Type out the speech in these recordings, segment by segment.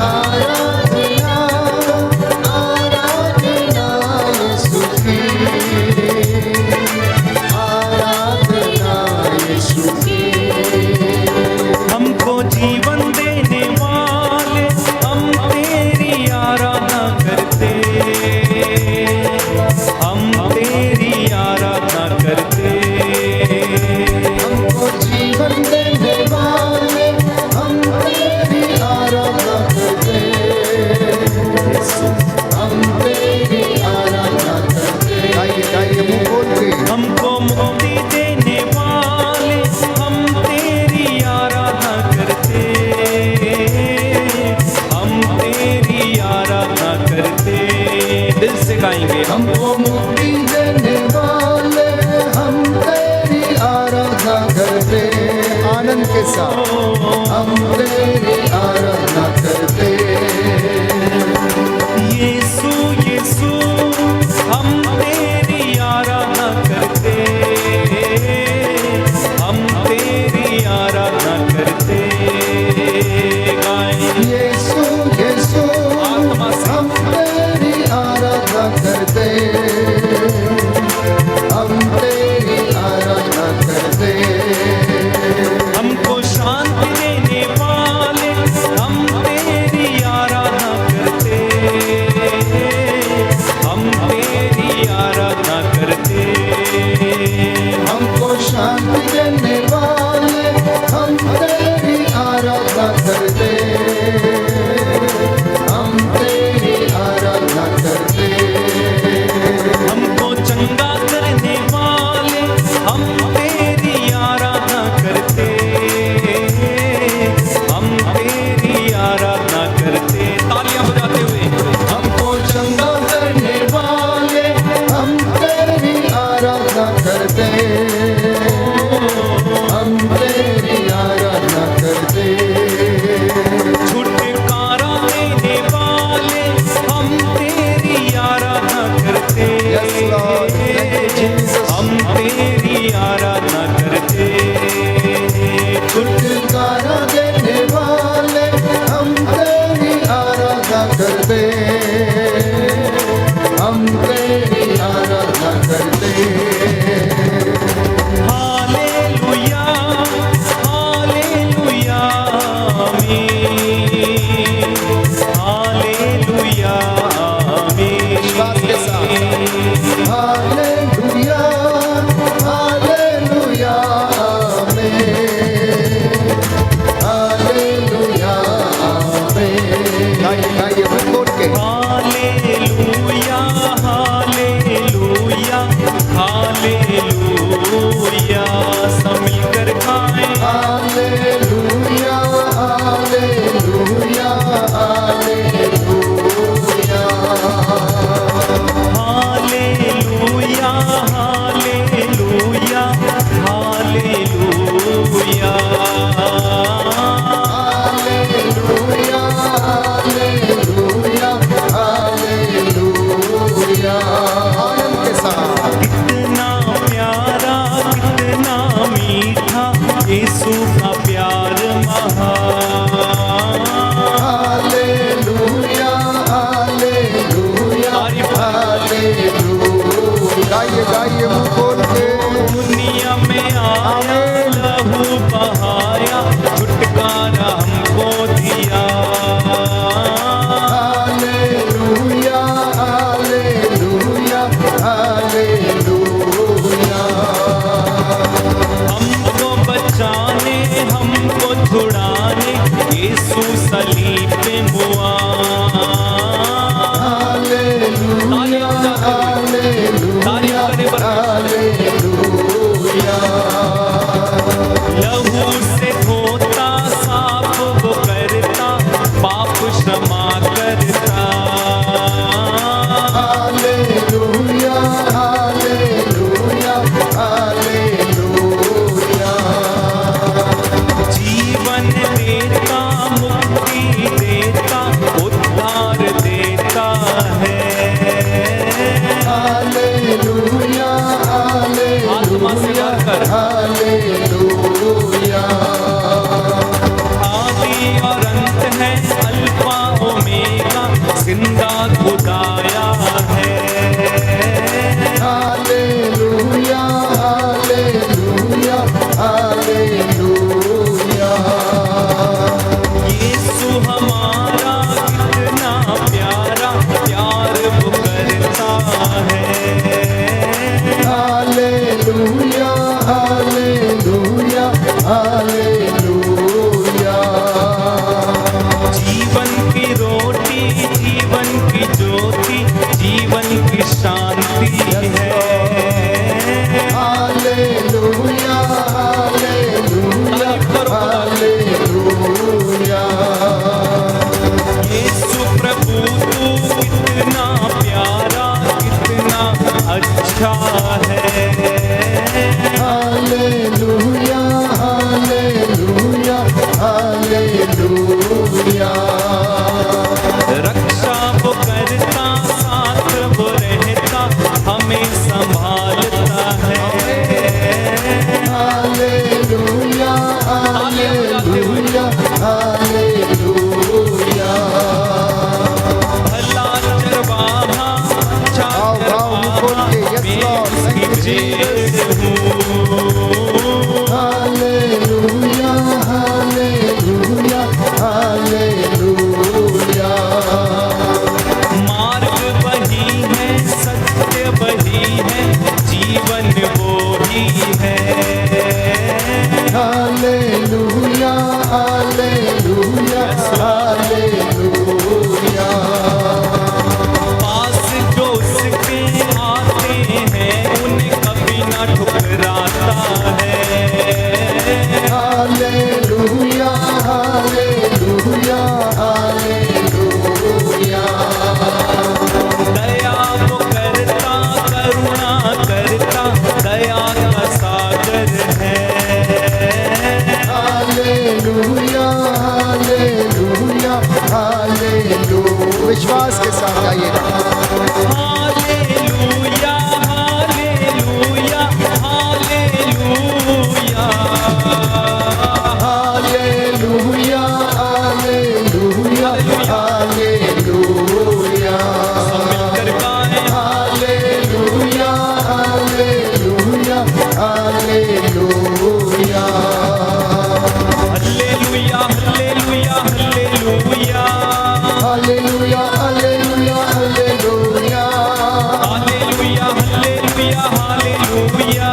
आराधना आराधना यीशु की, आराधना यीशु की। हमको जीवन देने वाले हम तेरी आराधना करते, हम तेरी आराधना करते। हमको जीवन देने वाले हम तेरी आराधना करते, हम तेरी आराधना करते। गाइए गाइए मुंह खोल के। हमको मुक्ति देने वाले हम तेरी आराधना करते, हम तेरी आराधना करते। दिल से गाएंगे। हमको मुक्ति देने वाले हम तेरी आराधना करते, आनंद के साथ हम तेरी आराधना करते। यीशु यीशु हम तेरी आराधना करते, हम तेरी आराधना करते। गाएं। यीशु यीशु हम तेरी आराधना करते, हम तेरी आराधना करते। हमको शांति देने वाले हम तेरी आराधना करते, हम तेरी आराधना करते। हमको शांति देने वाले हम तेरी आराधना करते, हम तेरी आराधना करते। हमको चंगा करने वाले हम तेरी आराधना करते, हम तेरी आराधना करते। तालियां बजाते हुए। हमको चंगा करने वाले हम तेरी आराधना करते, हम तेरी आराधना करते। छुटकारा देने वाले हम तेरी आराधना करते, Yes, Lord. Thank you, Jesus. हम तेरी आराधना करते। छुटकारा देने वाले हम तेरी आराधना करते, हम तेरी आराधना करते। हालेलुया हालेलुया आमीन, हालेलुया विश्वास के साथ। हालेलुया हालेलुया आमीन, हालेलुया आमीन। गाइए गाइए मुंह खोल के। Hallelujah hallelujah hallelujah. सब मिलकर गाएं। Hallelujah hallelujah hallelujah. Hallelujah hallelujah hallelujah. Hallelujah, hallelujah, hallelujah. विश्वास के साथ गाइएगा। Hallelujah hallelujah hallelujah hallelujah hallelujah hallelujah. मिलकर गाएं hallelujah hallelujah hallelujah. Hallelujah hallelujah hallelujah hallelujah hallelujah hallelujah. Hallelujah hallelujah hallelujah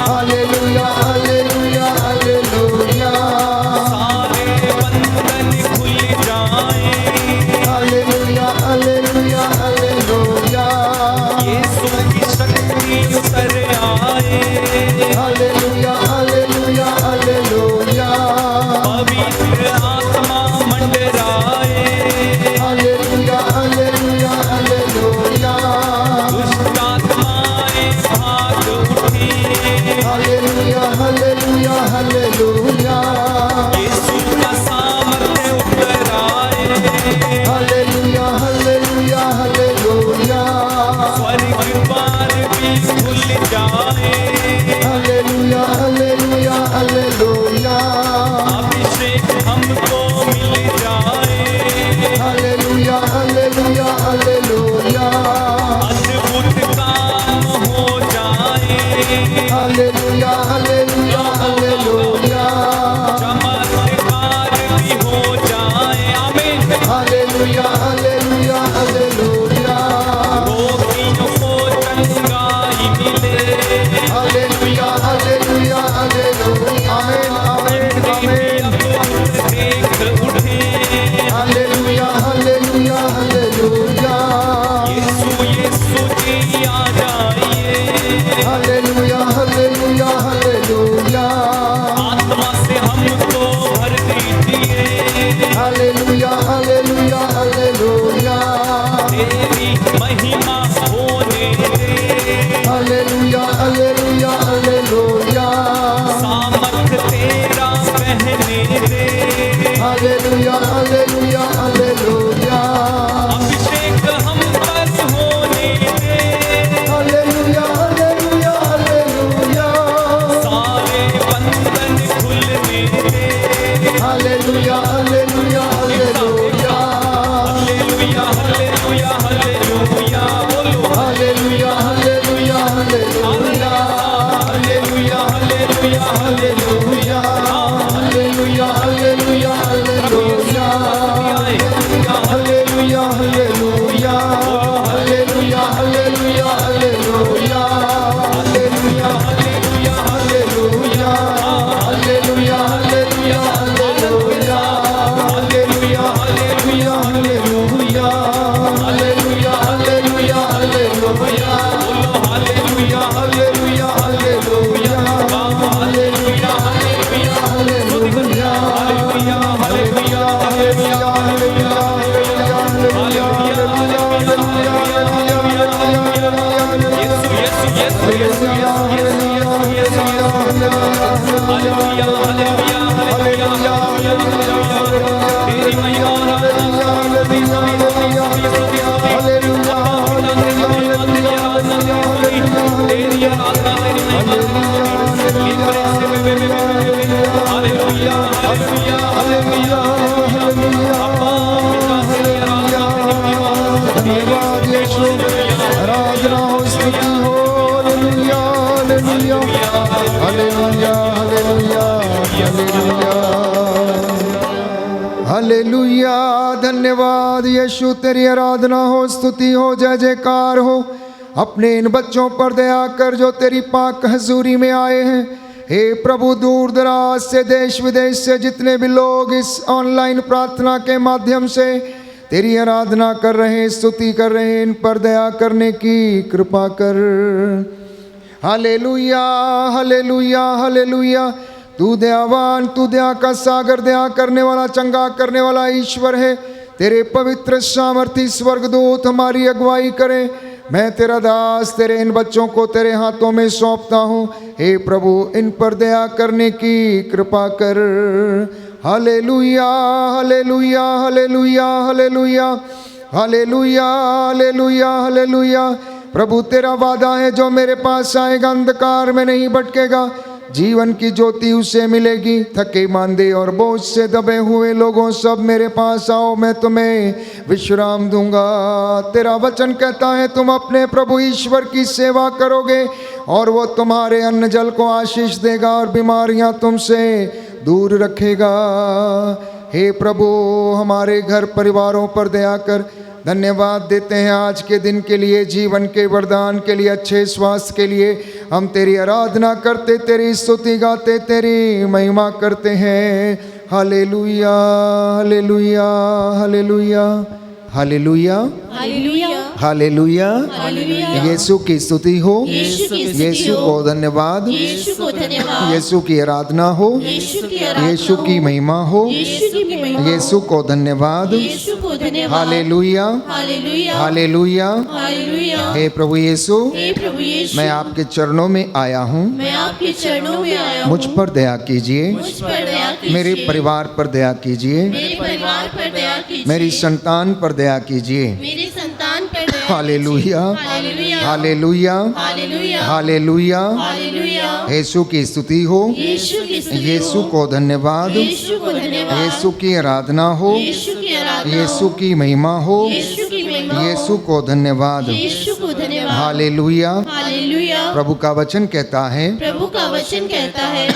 hallelujah hallelujah hallelujah. सारे बंधन खुल जाएं हालेलुया हालेलुया हालेलुया। यीशु की शक्ति उतर आए हालेलुया हालेलुया हालेलुया। पवित्र आत्मा मंडराए हालेलुया हालेलुया हालेलुया। दुष्ट आत्माएं भाग उठे हालेलुया हालेलुया हालेलुया। यीशु का सामर्थ्य उतर आए हालेलुया हालेलुया हालेलुया। स्वर्ग द्वार भी खुल जाए हालेलुया हालेलुया हालेलुया। अभिषेक हमको मिल जाए हालेलुया हालेलुया हालेलुया। अद्भुत काम हो जाए हालेलुया हालेलुया हालेलुया। चमत्कार भी हो जाए आमीन हालेलुया हालेलुया हालेलुया। रोगियों को चंगाई मिले हालेलुया हालेलुया हालेलुया। आमीन आमीन आमीन। देख उठे हालेलुया हालेलुया हालेलुया। यीशु यीशु जी आ जाइए हालेलुया हालेलुया हालेलुया। आत्मा से हमको भर दीजिए हालेलुया हालेलुया हालेलुया। तेरी महिमा होने दे हालेलुया हालेलुया हालेलुया। सामर्थ तेरा बहने दे हालेलुया हालेलुया हालेलुया। अभिषेक हम पर होने दे हालेलुया हालेलुया हालेलुया। सारे बंधन खुलने दे hallelujah hallelujah hallelujah. Hallelujah hallelujah hallelujah बोलो hallelujah hallelujah hallelujah. Hallelujah hallelujah hallelujah hallelujah hallelujah hallelujah hallelujah. Hallelujah hallelujah hallelujah hallelujah hallelujah. Hallelujah hallelujah hallelujah. Hallelujah hallelujah hallelujah. Hallelujah hallelujah hallelujah. Hallelujah hallelujah hallelujah. Hallelujah hallelujah hallelujah. Hallelujah hallelujah hallelujah. Hallelujah hallelujah hallelujah धन्यवाद यीशु, आराधना हो, स्तुति हो। Hallelujah hallelujah hallelujah hallelujah hallelujah hallelujah. धन्यवाद यीशु, तेरी आराधना हो, स्तुति हो, जय जयकार हो। अपने इन बच्चों पर दया कर जो तेरी पाक हजूरी में आए हैं। हे प्रभु, दूर दराज से, देश विदेश से जितने भी लोग इस ऑनलाइन प्रार्थना के माध्यम से तेरी आराधना कर रहे हैं, स्तुति कर रहे हैं, इन पर दया करने की कृपा कर। Hallelujah hallelujah hallelujah. तू दयावान, तू दया का सागर, दया करने वाला, चंगा करने वाला ईश्वर है। तेरे पवित्र सामर्थी स्वर्गदूत हमारी अगुवाई करें। मैं तेरा दास तेरे इन बच्चों को तेरे हाथों में सौंपता हूँ। हे प्रभु, इन पर दया करने की कृपा कर। Hallelujah hallelujah hallelujah hallelujah hallelujah hallelujah hallelujah. प्रभु तेरा वादा है, जो मेरे पास आएगा अंधकार में नहीं भटकेगा, जीवन की ज्योति उसे मिलेगी। थके मांदे और बोझ से दबे हुए लोगों, सब मेरे पास आओ, मैं तुम्हें विश्राम दूंगा। तेरा वचन कहता है तुम अपने प्रभु ईश्वर की सेवा करोगे और वो तुम्हारे अन्न जल को आशीष देगा और बीमारियां तुमसे दूर रखेगा। हे प्रभु, हमारे घर परिवारों पर दया कर। धन्यवाद देते हैं आज के दिन के लिए, जीवन के वरदान के लिए, अच्छे स्वास्थ्य के लिए। हम तेरी आराधना करते, तेरी स्तुति गाते, तेरी महिमा करते हैं। Hallelujah hallelujah hallelujah hallelujah hallelujah hallelujah. Hallelujah. Yeshu की स्तुति हो, यीशु की स्तुति यीशु हो। को धन्यवाद, यीशु को धन्यवाद। यीशु की आराधना हो, यीशु की आराधना यीशु की हो। महिमा हो, यीशु की महिमा। यीशु को धन्यवाद। यीशु को धन्यवाद। Hallelujah hallelujah hallelujah. हालेलुया। हे प्रभु यीशु, हे प्रभु यीशु, मैं आपके चरणों में आया हूँ, मैं आपके चरणों में आया हूँ। मुझ पर दया कीजिए, मुझ पर दया कीजिए। मेरे परिवार पर दया कीजिए, मेरे परिवार पर दया कीजिए। मेरी संतान पर दया कीजिए। मेरी संतान पर दया hallelujah hallelujah hallelujah hallelujah hallelujah. Hallelujah. Yeshu की स्तुति हो, यीशु की स्तुति यीशु हो। को धन्यवाद, यीशु को धन्यवाद। यीशु की आराधना हो, यीशु की आराधना हो। यीशु की महिमा हो, यीशु की महिमा हो। यीशु को धन्यवाद। यीशु को धन्यवाद। हालेलुया। हालेलुया। प्रभु का वचन कहता है, प्रभु का वचन कहता है,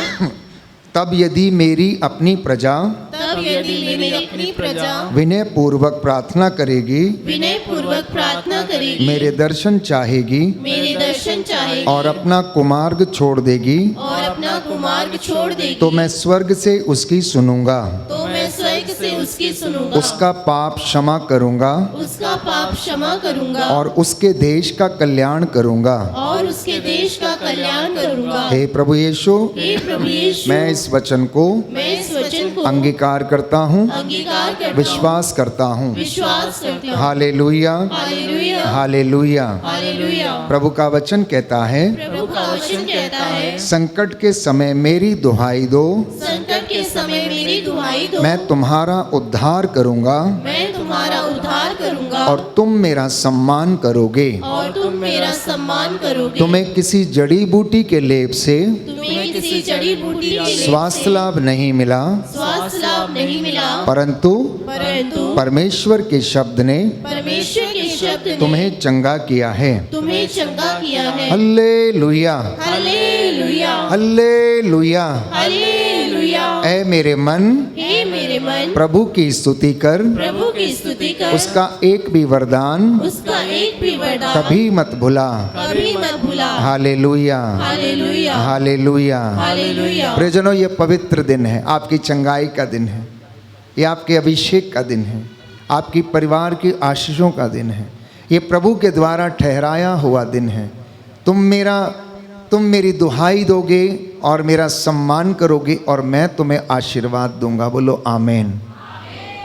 तब यदि मेरी अपनी प्रजा तब यदि मेरी अपनी प्रजा विनय पूर्वक प्रार्थना करेगी, विनय पूर्वक प्रार्थना करेगी, मेरे दर्शन चाहेगी मेरे दर्शन चाहेगी और अपना कुमार्ग छोड़ देगी, और अपना कुमार्ग छोड़ देगी, तो मैं स्वर्ग से उसकी सुनूंगा, तो मैं स्वर्ग से उसकी सुनूंगा, उसका पाप क्षमा करूंगा उसका पाप क्षमा करूंगा और उसके देश का कल्याण करूंगा। और उसके देश का कल्याण करूंगा। हे प्रभु यीशु, हे प्रभु यीशु, मैं इस वचन को मैं इस वचन को अंगीकार करता हूँ, अंगीकार करता हूँ, विश्वास करता हूँ। विश्वास करता हूँ। Hallelujah hallelujah hallelujah. हालेलुया। प्रभु का वचन कहता है, प्रभु का वचन कहता है, संकट के समय मेरी दुहाई दो, संकट के समय मेरी दुहाई दो, मैं तुम्हारा उद्धार करूंगा मैं तुम्हारा उद्धार करूंगा और तुम मेरा सम्मान करोगे। और तुम मेरा सम्मान करोगे। तुम्हें किसी जड़ी बूटी के लेप से तुम्हें किसी जड़ी बूटी के लेप स्वास्थ्य से लाभ नहीं मिला, स्वास्थ्य लाभ नहीं मिला, परंतु परंतु परमेश्वर के शब्द ने परमेश्वर के शब्द ने तुम्हें चंगा किया है। तुम्हें चंगा किया है। Hallelujah hallelujah hallelujah. हालेलुया। ऐ मेरे मन, हे मेरे मन, प्रभु की स्तुति कर, प्रभु की स्तुति कर, उसका एक भी वरदान उसका एक भी वरदान कभी मत भुला। कभी मत भुला। Hallelujah hallelujah hallelujah. हालेलुया। प्रियजनों, ये पवित्र दिन है, आपकी चंगाई का दिन है, ये आपके अभिषेक का दिन है, आपकी परिवार की आशीषों का दिन है, ये प्रभु के द्वारा ठहराया हुआ दिन है। तुम मेरी दुहाई दोगे और मेरा सम्मान करोगे और मैं तुम्हें आशीर्वाद दूंगा। बोलो आमीन।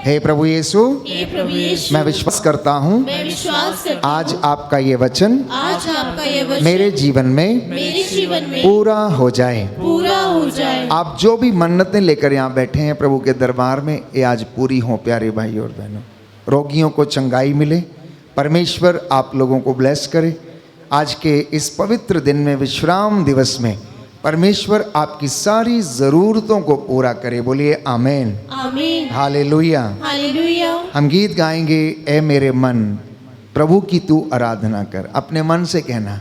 हे प्रभु यीशु, हे प्रभु यीशु, मैं विश्वास करता हूँ मैं विश्वास करता आज आपका ये वचन हूँ, आज आपका ये वचन मेरे जीवन में मेरे जीवन में पूरा हो जाए। पूरा हो जाए। आप जो भी मन्नतें लेकर यहाँ बैठे हैं प्रभु के दरबार में, ये आज पूरी हों प्यारे भाई और बहनों। रोगियों को चंगाई मिले, परमेश्वर आप लोगों को ब्लेस करे। आज के इस पवित्र दिन में, विश्राम दिवस में, परमेश्वर आपकी सारी ज़रूरतों को पूरा करे। बोलिए आमीन। आमीन। हालेलुया। हालेलुया। हम गीत गाएंगे, ए मेरे मन प्रभु की तू आराधना कर। अपने मन से कहना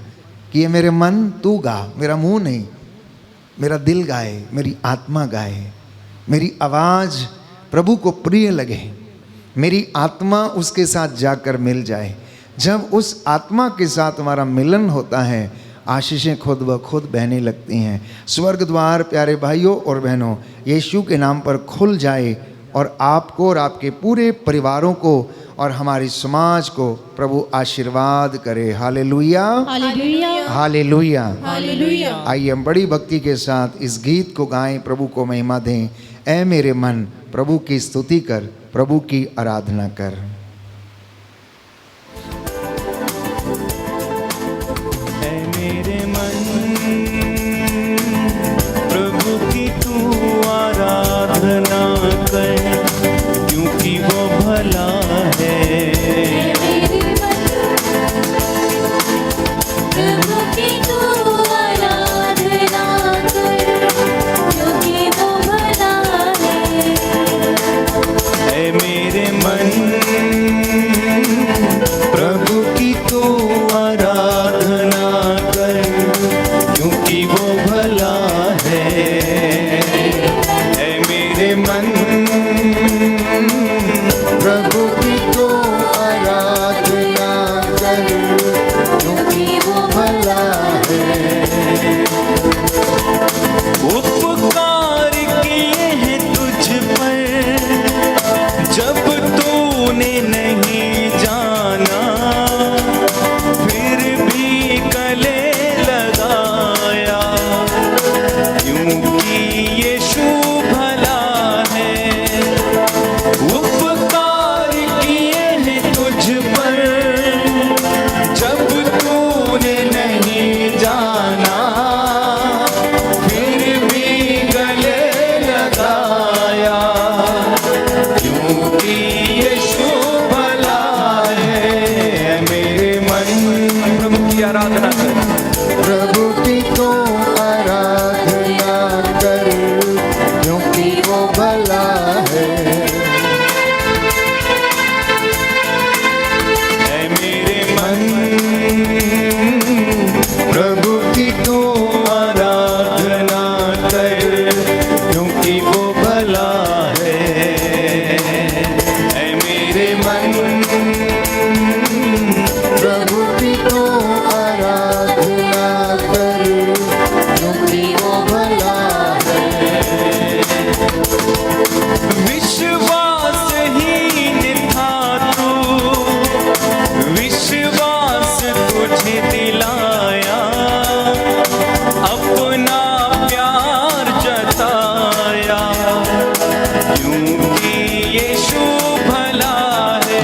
कि ये मेरे मन तू गा, मेरा मुंह नहीं, मेरा दिल गाए, मेरी आत्मा गाए, मेरी आवाज़ प्रभु को प्रिय लगे, मेरी आत्मा उसके साथ जाकर मिल जाए। जब उस आत्मा के साथ हमारा मिलन होता है, आशीषें खुद ब खुद बहने लगती हैं। स्वर्ग द्वार प्यारे भाइयों और बहनों यीशु के नाम पर खुल जाए और आपको और आपके पूरे परिवारों को और हमारी समाज को प्रभु आशीर्वाद करे। Hallelujah hallelujah. हालेलुया। हालेलुया। आइए हम बड़ी भक्ति के साथ इस गीत को गाएं, प्रभु को महिमा दें। ऐ मेरे मन प्रभु की स्तुति कर, प्रभु की आराधना कर। ऐ मेरे मन प्रभु की तू आराधना प्रभु की तो आराधना कर, क्योंकि वो भला है। विश्वासहीन था तू, विश्वास तुझे दिलाया, अपना प्यार जताया, क्योंकि यीशु भला है।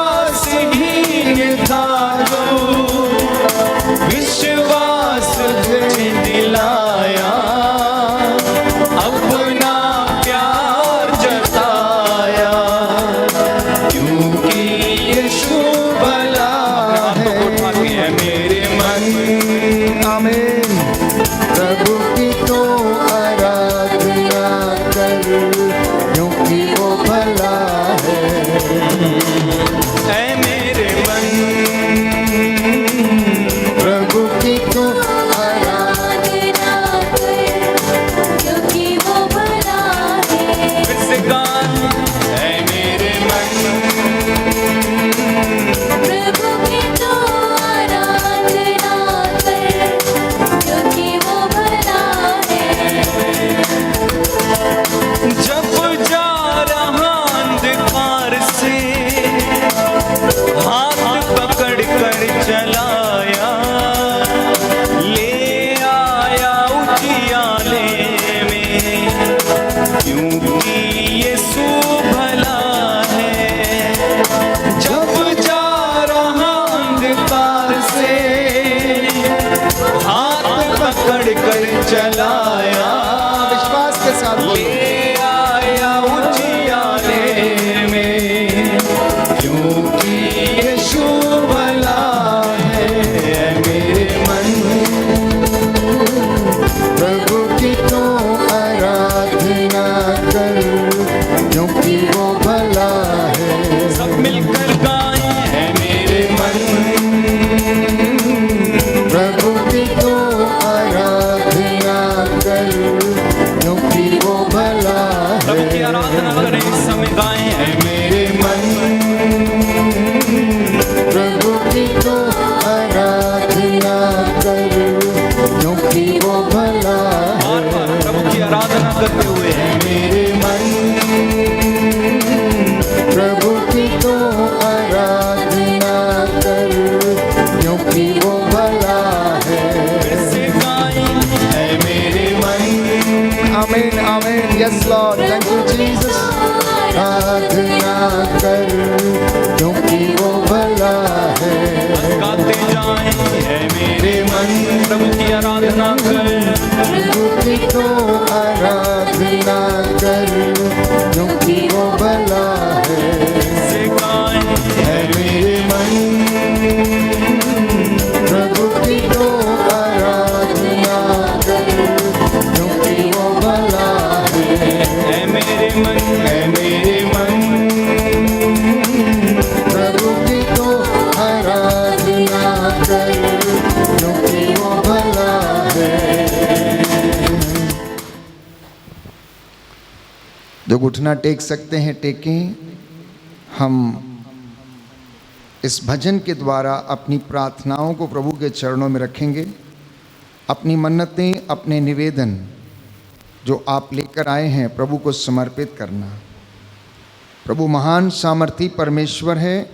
विश्वासहीन था तू, विश्वास तुझे दिलाया, अपना प्यार जताया, क्योंकि यीशु भला है। मेरे मन आमीन। प्रभु की तो आराधना कर, क्योंकि वो भला है। है मेरे मन, प्रभु की तो आराधना कर, क्योंकि वो भला है। फिर से गान, है मेरे मन, प्रभु की तो आराधना कर, क्योंकि वो भला है। जब जा रहा अंधकार से हाथ पकड़ कर चलाया, ले आया उजियाले में, क्योंकि यीशु भला है। जब जा रहा अंधकार से हाथ पकड़ कर चलाया, विश्वास के साथ बोलो। ले आया उजियाले में, क्योंकि यीशु भला है। मेरे मन, प्रभु की तो आराधना कर, क्योंकि वो भला है। सब मिलकर गाएं, है मेरे मन, प्रभु की तो आराधना कर, क्योंकि वो भला प्रभु की है। आराधना करें, इस समय गाएं, है मेरे मन, प्रभु की तो आराधना कर, क्योंकि वो भला बार है। बार प्रभु की आराधना करते हुए, है मेरे मन, प्रभु की तो आराधना कर, क्योंकि वो भला है। फिर से गाएं, है मेरे मन, amen amen. Yes lord, thank you Jesus. आराधना कर, क्योंकि वो भला है। गाते जाएं, है मेरे मन, प्रभु की आराधना कर। प्रभु की तो आराधना कर, क्योंकि वो भला है। से गाएं, है मेरे मन, प्रभु की तो आराधना कर, क्योंकि वो भला है। है मेरे मन, है मेरे मन, प्रभु की तो आराधना कर, क्योंकि वो भला है। जो घुटना टेक सकते हैं टेकें। हम इस भजन के द्वारा अपनी प्रार्थनाओं को प्रभु के चरणों में रखेंगे। अपनी मन्नतें, अपने निवेदन जो आप लेकर आए हैं प्रभु को समर्पित करना। प्रभु महान सामर्थी परमेश्वर है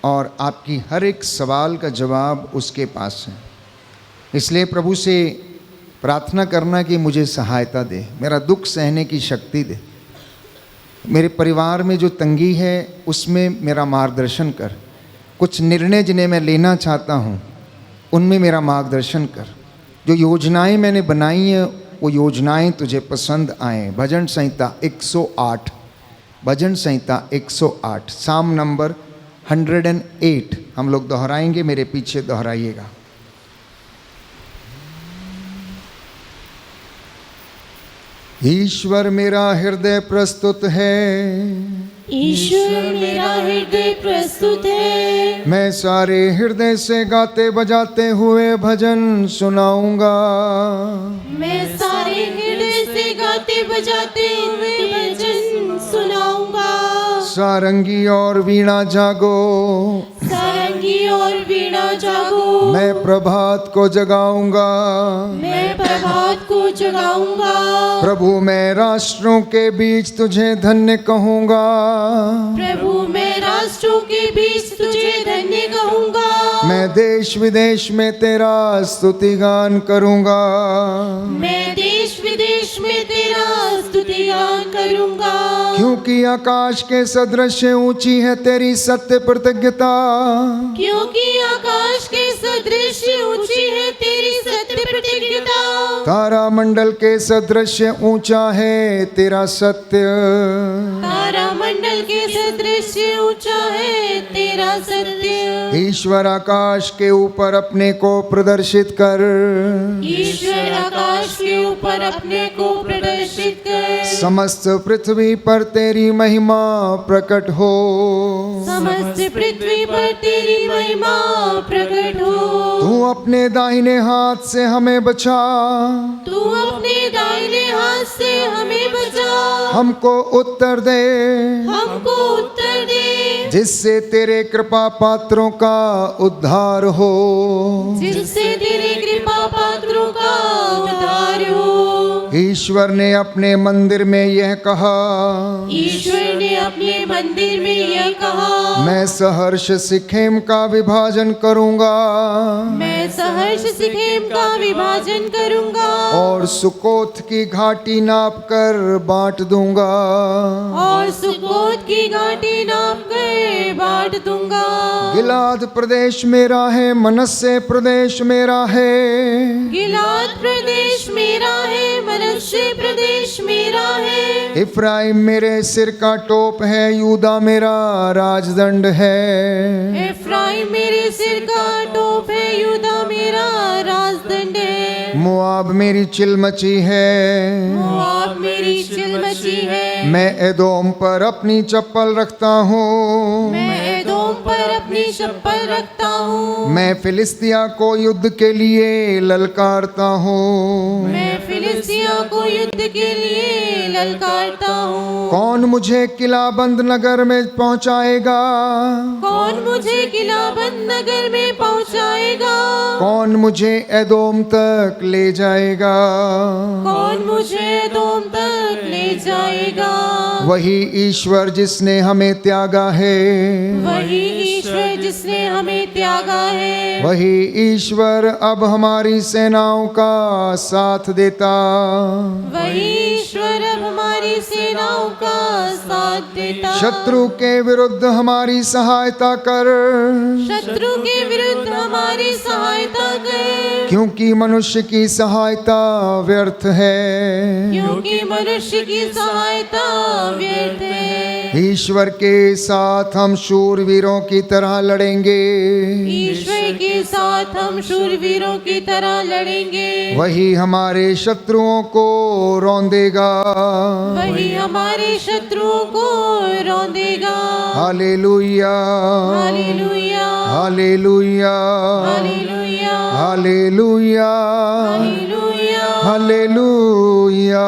और आपकी हर एक सवाल का जवाब उसके पास है। इसलिए प्रभु से प्रार्थना करना कि मुझे सहायता दे, मेरा दुख सहने की शक्ति दे, मेरे परिवार में जो तंगी है उसमें मेरा मार्गदर्शन कर, कुछ निर्णय जिन्हें मैं लेना चाहता हूँ उनमें मेरा मार्गदर्शन कर, जो योजनाएं मैंने बनाई हैं वो योजनाएं तुझे पसंद आएँ। भजन संहिता 108, भजन संहिता 108, साम नंबर 108 हम लोग दोहराएंगे, मेरे पीछे दोहराइएगा। ईश्वर मेरा हृदय प्रस्तुत है, ईश्वर मेरा हृदय प्रस्तुत है। मैं सारे हृदय से गाते बजाते हुए भजन सुनाऊंगा। मैं सारे हृदय से गाते बजाते हुए भजन सुनाऊंगा। सारंगी और वीणा जागो, सारंगी और वीणा जागो। मैं प्रभात को जगाऊंगा, मैं प्रभात को जगाऊंगा। प्रभु मैं राष्ट्रों के बीच तुझे धन्य कहूँगा, प्रभु मैं राष्ट्रों के बीच तुझे धन्य कहूँगा। मैं देश विदेश में तेरा स्तुति गान करूँगा, मैं देश विदेश में तेरा स्तुति गान करूँगा। क्योंकि आकाश के सदृश ऊंची है तेरी सत्य प्रतिज्ञता, क्योंकि आकाश के सदृश ऊंची है तेरी सत्य प्रतिज्ञता। तारा मंडल के सदृश ऊंचा है तेरा सत्य, तारा मंडल के सदृश ऊंचा है तेरा सत्य। ईश्वर आकाश के ऊपर अपने को प्रदर्शित कर, ईश्वर आकाश के ऊपर अपने को प्रदर्शित कर। समस्त पृथ्वी पर तेरी महिमा प्रकट हो, समस्त पृथ्वी पर तेरी महिमा प्रकट हो। तू अपने दाहिने हाथ से हमें बचा, तू अपने दाहिने हाथ से हमें बचा। हमको उत्तर दे, हमको उत्तर दे, जिससे तेरे कृपा पात्रों का उद्धार हो, जिससे तेरे कृपा पात्रों का उद्धार हो। ईश्वर ने अपने मंदिर में यह कहा, ईश्वर ने अपने मंदिर में यह कहा, मैं सहर्ष सिखेम का विभाजन करूंगा, मैं सहर्ष सिखेम का विभाजन करूंगा और सुकोत की घाटी नाप कर बांट दूंगा, और सुकोत की घाटी नाप कर बांट दूंगा। गिलाद प्रदेश मेरा है, मनस्से प्रदेश मेरा है, गिलाद प्रदेश मेरा है, मनस्से प्रदेश मेरा है। इफ्राइम मेरे सिर का टोप है, यूदा मेरा राजदंड है, इफ्राइम मेरे सिर का टोप है, यूदा मेरा राजदंड है। मोआब मेरी चिलमची है, मोआब मेरी चिलमची है। मैं एदोम पर अपनी चप्पल रखता हूँ, मैं एदोम पर अपनी चप्पल रखता हूँ। मैं फिलिस्तिया को युद्ध के लिए ललकारता हूँ, मैं फिलिस्तिया को युद्ध के लिए ललकारता हूँ। कौन मुझे किलाबंद नगर में पहुँचाएगा, कौन मुझे किलाबंद नगर में पहुँचाएगा। कौन मुझे एदोम तक ले जाएगा, कौन मुझे एदोम तक ले जाएगा। वही ईश्वर जिसने हमें त्यागा है, वही ईश्वर जिसने हमें त्यागा है। वही ईश्वर अब हमारी सेनाओं का साथ देता, वही ईश्वर अब हमारी सेनाओं का साथ देता। शत्रु के विरुद्ध हमारी सहायता कर, शत्रु के विरुद्ध हमारी सहायता कर। क्योंकि मनुष्य की सहायता व्यर्थ है, क्योंकि मनुष्य की सहायता व्यर्थ है। ईश्वर के साथ हम शूरवीरों की तरह लड़ेंगे, ईश्वर के साथ हम शूरवीरों की तरह लड़ेंगे। वही हमारे शत्रुओं को रौंदेगा, वही हमारे शत्रुओं को रौंदेगा। Hallelujah, hallelujah, hallelujah, hallelujah, hallelujah, hallelujah, hallelujah.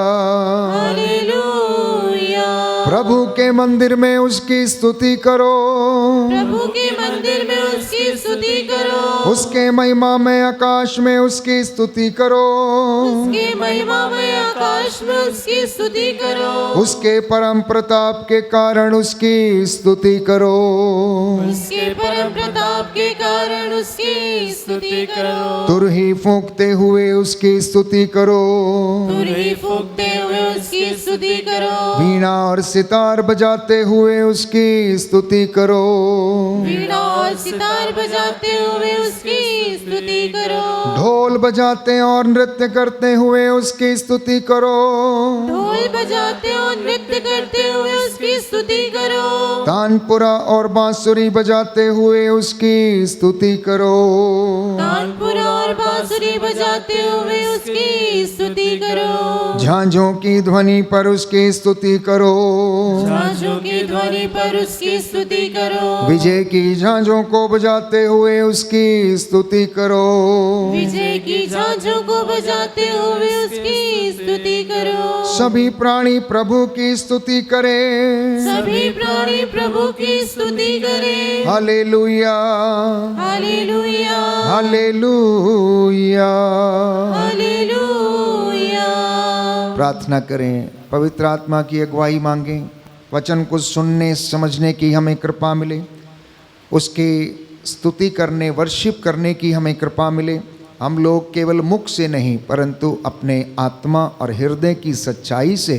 Hallelujah. प्रभु के मंदिर में उसकी स्तुति करो, प्रभु के मंदिर में उसकी स्तुति करो। उसके महिमा में आकाश में उसकी स्तुति करो, उसके महिमा में आकाश में उसकी स्तुति करो। उसके परम प्रताप के कारण उसकी स्तुति करो, उसके परम प्रताप के कारण उसकी स्तुति करो। तुरही फूंकते हुए उसकी स्तुति करो, तुरही फूंकते हुए उसकी स्तुति करो। वीणा और सितार बजाते हुए उसकी स्तुति करो, वीणा और सितार बजाते हुए उसकी स्तुति करो। ढोल बजाते और नृत्य करते हुए उसकी स्तुति करो, ढोल बजाते और नृत्य करते हुए उसकी स्तुति करो। तानपुरा और बांसुरी बजाते हुए उसकी स्तुति करो, तानपुरा और और बांसुरी बजाते हुए उसकी स्तुति करो। झांझों की ध्वनि पर उसकी स्तुति करो। झांझों की ध्वनि पर उसकी स्तुति करो। विजय की झांझों को बजाते हुए उसकी स्तुति करो। विजय की झांझों को बजाते हुए उसकी स्तुति करो। सभी प्राणी प्रभु की स्तुति करे। सभी प्राणी प्रभु की स्तुति करें। Hallelujah, hallelujah, hallelujah. हालेलुया। प्रार्थना करें, पवित्र आत्मा की अगुवाई मांगें, वचन को सुनने समझने की हमें कृपा मिले, उसकी स्तुति करने वर्शिप करने की हमें कृपा मिले। हम लोग केवल मुख से नहीं परंतु अपने आत्मा और हृदय की सच्चाई से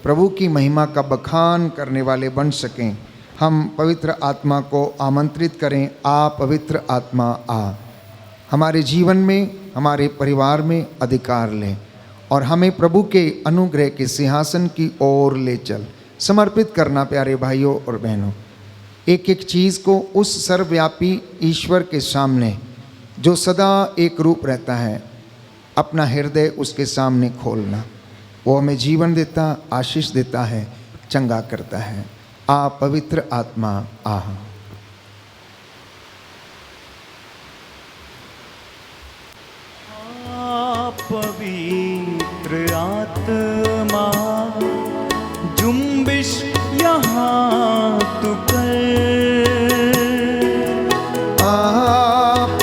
प्रभु की महिमा का बखान करने वाले बन सकें। हम पवित्र आत्मा को आमंत्रित करें, आ पवित्र आत्मा आ, हमारे जीवन में हमारे परिवार में अधिकार लें और हमें प्रभु के अनुग्रह के सिंहासन की ओर ले चल। समर्पित करना प्यारे भाइयों और बहनों, एक एक चीज़ को उस सर्वव्यापी ईश्वर के सामने जो सदा एक रूप रहता है, अपना हृदय उसके सामने खोलना। वो हमें जीवन देता, आशीष देता है, चंगा करता है। आ पवित्र आत्मा आ। पवित्र आत्मा जुम्बिश यहाँ तू कर।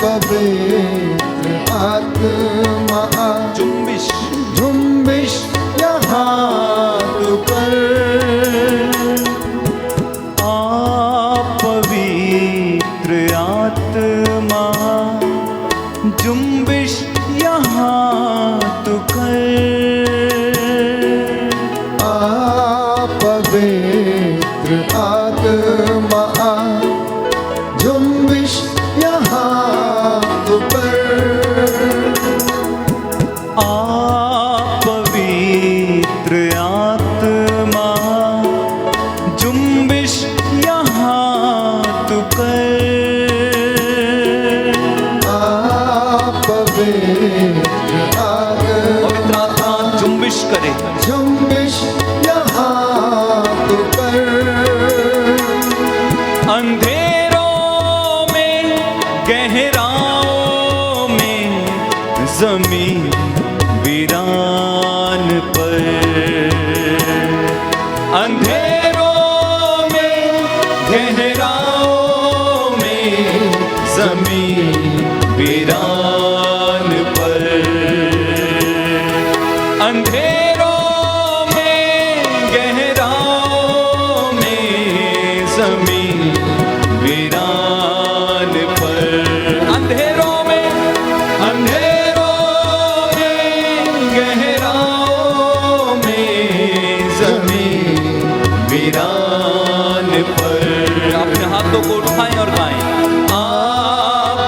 पवित्र आत्मा जुम्बिश झुम्बिश यहाँ तू कर। पवित्र आत्मा जुम्बिश यहाँ तू कर। पवित्र आत्मा झुम्बिश यहाँ तू कर। पवित्र आत्मा जुम्बिश यहाँ तू कर। पवित्र आत्मा जुम्बिश करे। झुम्बिश यहाँ तू कर। अंधेरों में गहराओं में जमीन वीरान पर। अंधेरों में गहराओं में जमीन वीरान पर। अंधेरों में गहराओं में जमीन वीरान पर। अंधेरों में गहराओं में जमीन वीरान पर। अपने हाथों को उठाएं और गाएं।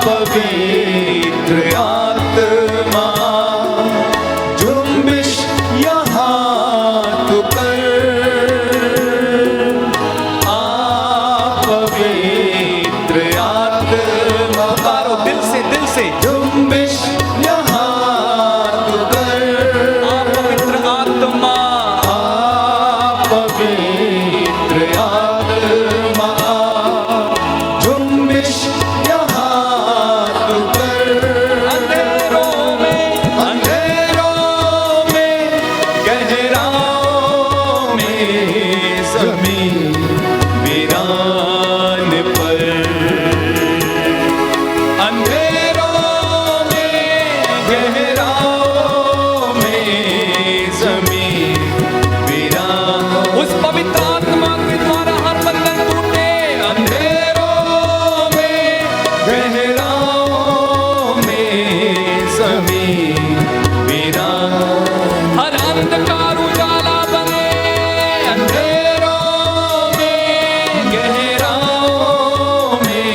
पवित्र आत्मा जुम्बिश यहाँ तू कर। पवित्र आत्मा पुकारो दिल से जुम्बिश यहाँ तू कर। पवित्र आत्मा पवित्र आत्मा जुम्बिश यहाँ तू कर। अंधेरों में गहराओं में जमीन वीरान पर। अंधेरों में गहराओं में जमीन वीरान। उस पवित्र आत्मा के द्वारा हर बंधन टूटे। अंधेरों में गहराओं में जमीन वीरान। हर अंधकार उजाला बने। अंधेरों में गहराओं में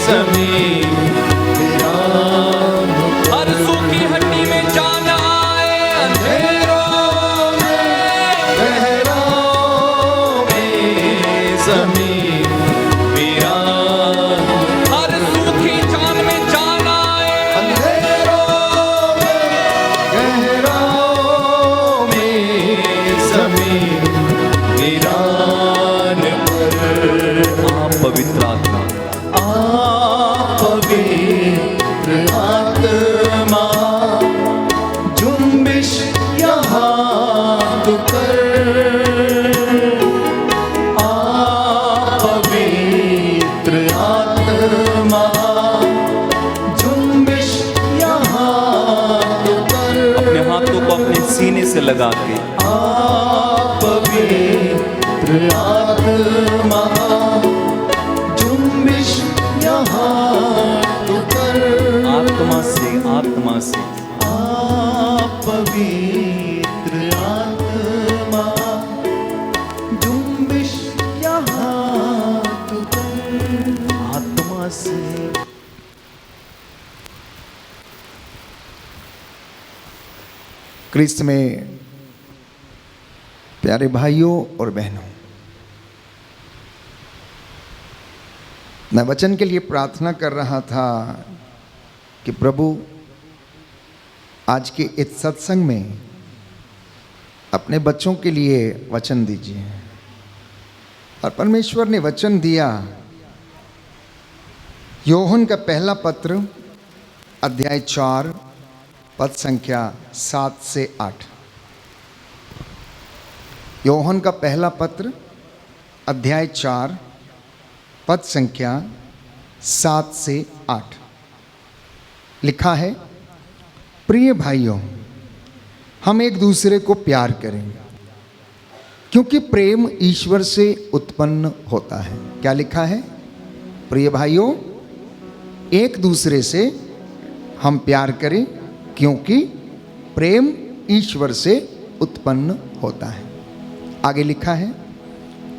जमीन वीरान। हर सूखी हड्डी में जान आए। अंधेरों में गहराओं में जमीन वीरान। हर सूखी जान में जान आए। अंधेरों पवित्र आत्मा। पवित्र आत्मा जुम्बिश यहाँ तू कर, पवित्र आत्मा जुम्बिश यहाँ तू कर। अपने हाथों को अपने सीने से लगा के पवित्र आत्मा जुम्बिश यहाँ तू कर। आत्मा से पवित्र आत्मा जुम्बिश यहाँ तू कर। आत्मा से। क्रिस्त में प्यारे भाइयों और बहनों, मैं वचन के लिए प्रार्थना कर रहा था कि प्रभु आज के इस सत्संग में अपने बच्चों के लिए वचन दीजिए। और परमेश्वर ने वचन दिया, यूहन्ना का पहला पत्र अध्याय 4 पद संख्या 7 से 8। यूहन्ना का पहला पत्र अध्याय 4 पद संख्या 7 से 8 लिखा है, प्रिय भाइयों, हम एक दूसरे को प्यार करें, क्योंकि प्रेम ईश्वर से उत्पन्न होता है। क्या लिखा है? प्रिय भाइयों, एक दूसरे से हम प्यार करें, क्योंकि प्रेम ईश्वर से उत्पन्न होता है। आगे लिखा है,